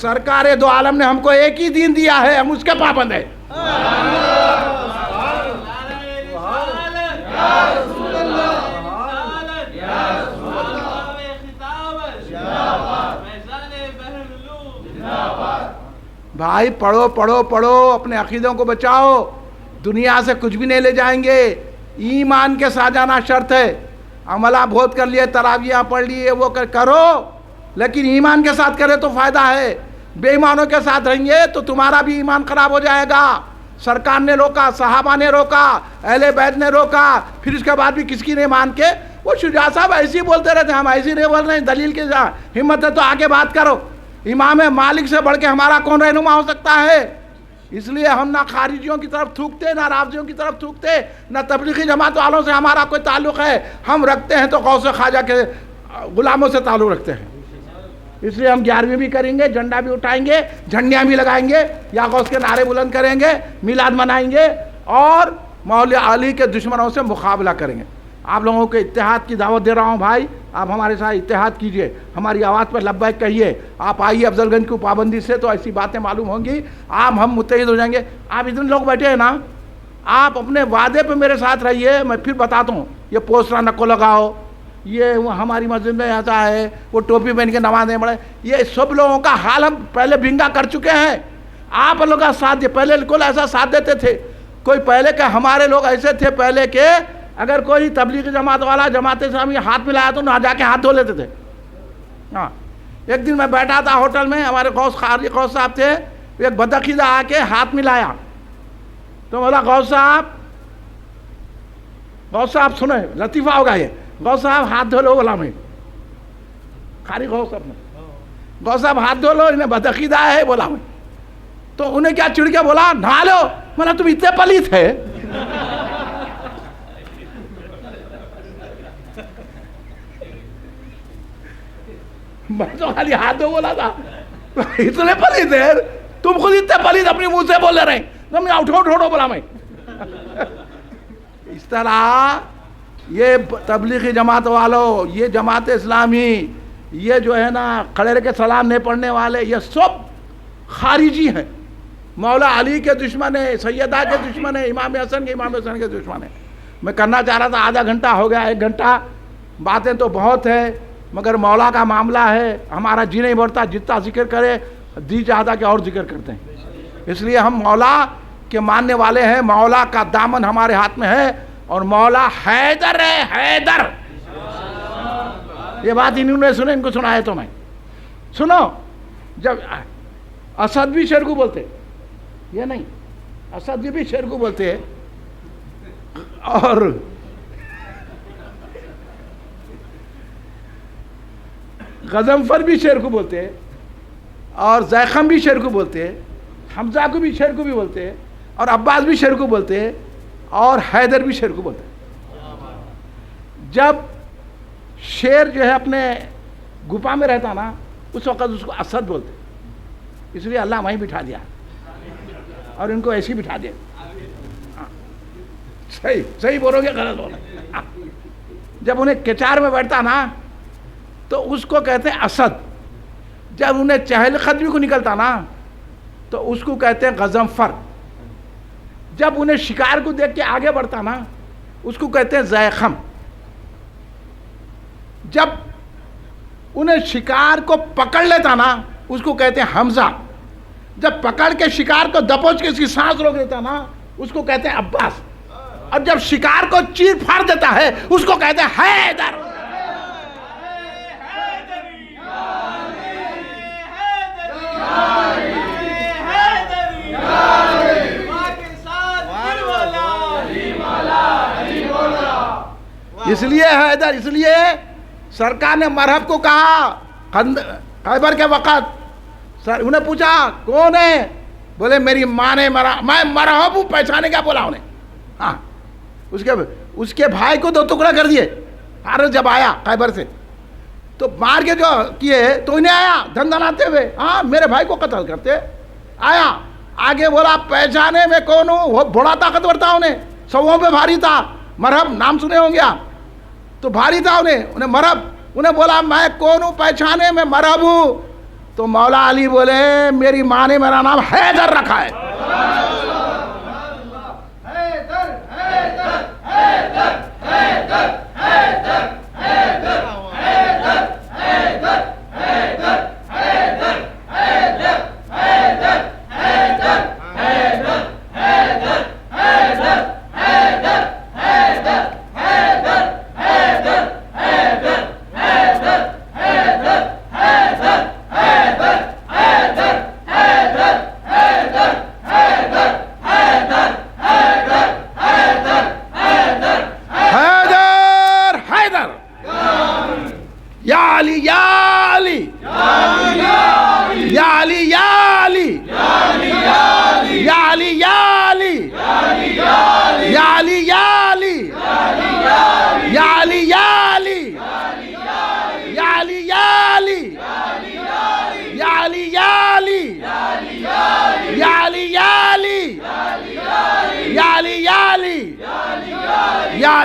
سرکار دو عالم نے ہم کو ایک ہی دین دیا ہے، ہم اس کے پابند ہیں. بھائی پڑھو پڑھو پڑھو، اپنے عقیدوں کو بچاؤ. دنیا سے کچھ بھی نہیں لے جائیں گے. ایمان کے ساتھ جانا شرط ہے. عملہ بہت کر لیے، تراویح پڑھ لیے، وہ کرو، لیکن ایمان کے ساتھ کرے تو فائدہ ہے. بے ایمانوں کے ساتھ رہیں گے تو تمہارا بھی ایمان خراب ہو جائے گا. سرکار نے روکا، صحابہ نے روکا، اہل بیت نے روکا، پھر اس کے بعد بھی کس کی نہیں مان کے. وہ شجاع صاحب ایسے ہی بولتے رہتے، ہم ایسے نہیں بول رہے ہیں. دلیل کی ہمت ہے تو آگے بات کرو. امام مالک سے بڑھ کے ہمارا کون رہنما ہو سکتا ہے؟ اس لیے ہم نہ خارجیوں کی طرف تھوکتے، نہ رافضیوں کی طرف تھوکتے، نہ تبلیغی جماعت والوں سے ہمارا کوئی تعلق ہے. ہم رکھتے ہیں تو غوث خواجہ کے غلاموں سے تعلق رکھتے ہیں. اس لیے ہم 11ویں بھی کریں گے، جھنڈا بھی اٹھائیں گے، جھنڈیاں بھی لگائیں گے، یا غوث کے نعرے بلند کریں گے، میلاد منائیں گے، اور مولا علی کے دشمنوں سے مقابلہ کریں گے. آپ لوگوں کو اتحاد کی دعوت دے رہا ہوں بھائی. آپ ہمارے ساتھ اتحاد کیجئے، ہماری آواز پر لبیک کہیے. آپ آئیے افضل گنج کی پابندی سے، تو ایسی باتیں معلوم ہوں گی، ہم متحد ہو جائیں گے. آپ اتنے لوگ بیٹھے ہیں نا، آپ اپنے وعدے پہ میرے ساتھ رہیے. میں پھر بتاتا ہوں، یہ پوسٹر نہ کو لگاؤ، یہ ہماری مسجد میں ایسا ہے، وہ ٹوپی پہن کے نمازیں پڑھے. یہ سب لوگوں کا حال ہم پہلے بھینگا کر چکے ہیں. آپ لوگ کا ساتھ دے، پہلے بالکل ایسا ساتھ دیتے تھے. کوئی پہلے کے ہمارے لوگ ایسے تھے پہلے کے، اگر کوئی تبلیغی جماعت والا جماعت اسلامی ہاتھ ملایا تو نہ جا کے ہاتھ دھو لیتے تھے. ہاں ایک دن میں بیٹھا تھا ہوٹل میں، ہمارے غوث صاحب تھے، ایک بدعقیدہ آ کے ہاتھ ملایا تو بولا غوث صاحب سنیں لطیفہ ہوگا یہ، غوث صاحب ہاتھ دھو لو، بولا میں خالی غوث صاحب ہاتھ دھو لو، انہیں بدعقیدہ ہے، بولا میں تو انہیں کیا چڑ کے بولا نہا لو، بولا تم اتنے پلیت ہے. میں تو خالی ہاتھ دھو بولا تھا، اتنے پلیت ہے، تم خود اتنے پلیت اپنی منہ سے بول رہے ہیں، تم اٹھو بولا میں. اس طرح یہ تبلیغی جماعت والوں، یہ جماعت اسلامی، یہ جو ہے نا کھڑے کے سلام نہیں پڑھنے والے، یہ سب خارجی ہیں، مولا علی کے دشمن ہیں، سیدہ کے دشمن ہیں، امام حسن کے دشمن ہیں. میں کرنا چاہ رہا تھا، آدھا گھنٹہ ہو گیا، 1 گھنٹہ، باتیں تو بہت ہے مگر مولا کا معاملہ ہے، ہمارا جی نہیں بڑھتا، جتنا ذکر کرے دی چاہتا کہ اور ذکر کرتے ہیں. اس لیے ہم مولا کے ماننے والے ہیں، مولا کا دامن ہمارے ہاتھ میں ہے، اور مولا حیدر ہے، حیدر. یہ بات انہوں نے سنے، ان کو سنا ہے تو میں سنو. جب اسد بھی شیر کو بولتے، یہ نہیں، اسد بھی شیر کو بولتے، اور غضنفر بھی شیر کو بولتے، اور زیخم بھی شیر کو بولتے، حمزہ کو بھی شیر کو بھی بولتے، اور عباس بھی شیر کو بولتے، اور حیدر بھی شیر کو بولتے. جب شیر جو ہے اپنے گپا میں رہتا نا، اس وقت اس کو اسد بولتے، اس لیے اللہ وہیں بٹھا دیا اور ان کو ایسی بٹھا دیا. صحیح بولو گے غلط بولو. جب انہیں کچار میں بیٹھتا نا تو اس کو کہتے ہیں اسد. جب انہیں چہل قدمی کو نکلتا نا تو اس کو کہتے ہیں غضنفر. جب انہیں شکار کو دیکھ کے آگے بڑھتا نا اس کو کہتے ہیں زیخم. جب انہیں شکار کو پکڑ لیتا نا اس کو کہتے ہیں حمزہ. جب پکڑ کے شکار کو دبوچ کے اس کی سانس روک دیتا نا اس کو کہتے ہیں عباس. اور جب شکار کو چیر پھاڑ دیتا ہے اس کو کہتے ہیں حیدر. اس لیے حیدر، اس لیے سرکار نے مرحب کو کہا خیبر کے وقت. انہیں پوچھا کون ہے، بولے میری ماں نے میں مرحب ہوں، پہچانے کیا بولا انہیں. ہاں اس کے بھائی کو 2 ٹکڑا کر دیے. حارث جب آیا خیبر سے تو مار کے جو کیے تو انہیں آیا دھندناتے ہوئے، ہاں میرے بھائی کو قتل کرتے. آیا آگے بولا پہچانے میں کون ہوں، وہ بڑا طاقتور تھا، انہیں سووں پہ بھاری تھا. مرحب نام سنے ہوں گے آپ، تو بھاری تھا انہیں مرحب. انہیں بولا میں کون ہوں، پہچانے میں مرحب ہوں. تو مولا علی بولے میری ماں نے میرا نام حیدر رکھا ہے.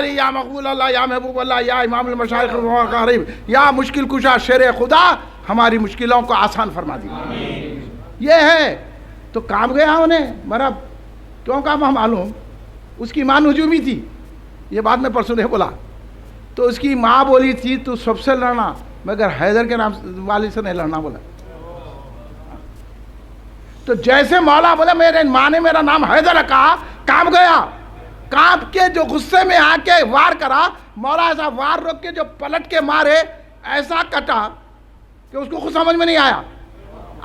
یا مقبول اللہ، یا محبوب اللہ، یا امام المشائخ قریب، یا مشکل کشا شیر خدا، ہماری مشکلوں کو آسان فرما دیجیے. یہ ہے تو کام گیا انہیں مرحب. کیوں کام ہم معلوم، اس کی ماں نجومی تھی، یہ بات میں پرسوں نے بولا. تو اس کی ماں بولی تھی تو سب سے لڑنا مگر حیدر کے نام والد سے نہیں لڑنا بولا. تو جیسے مولا بولے میرے ماں نے میرا نام حیدر رکھا، کام گیا. کانپ کے جو غصے میں آ کے وار کرا، مولا ایسا وار روک کے جو پلٹ کے مارے، ایسا کٹا کہ اس کو خود سمجھ میں نہیں آیا.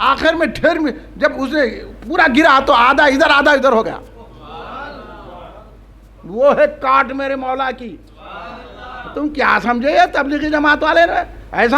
آخر میں ڈھیر میں جب اسے پورا گرا تو آدھا ادھر ہو گیا. وہ ہے کاٹ میرے مولا کی. تم کیا سمجھے یہ تبلیغی جماعت والے نے ایسا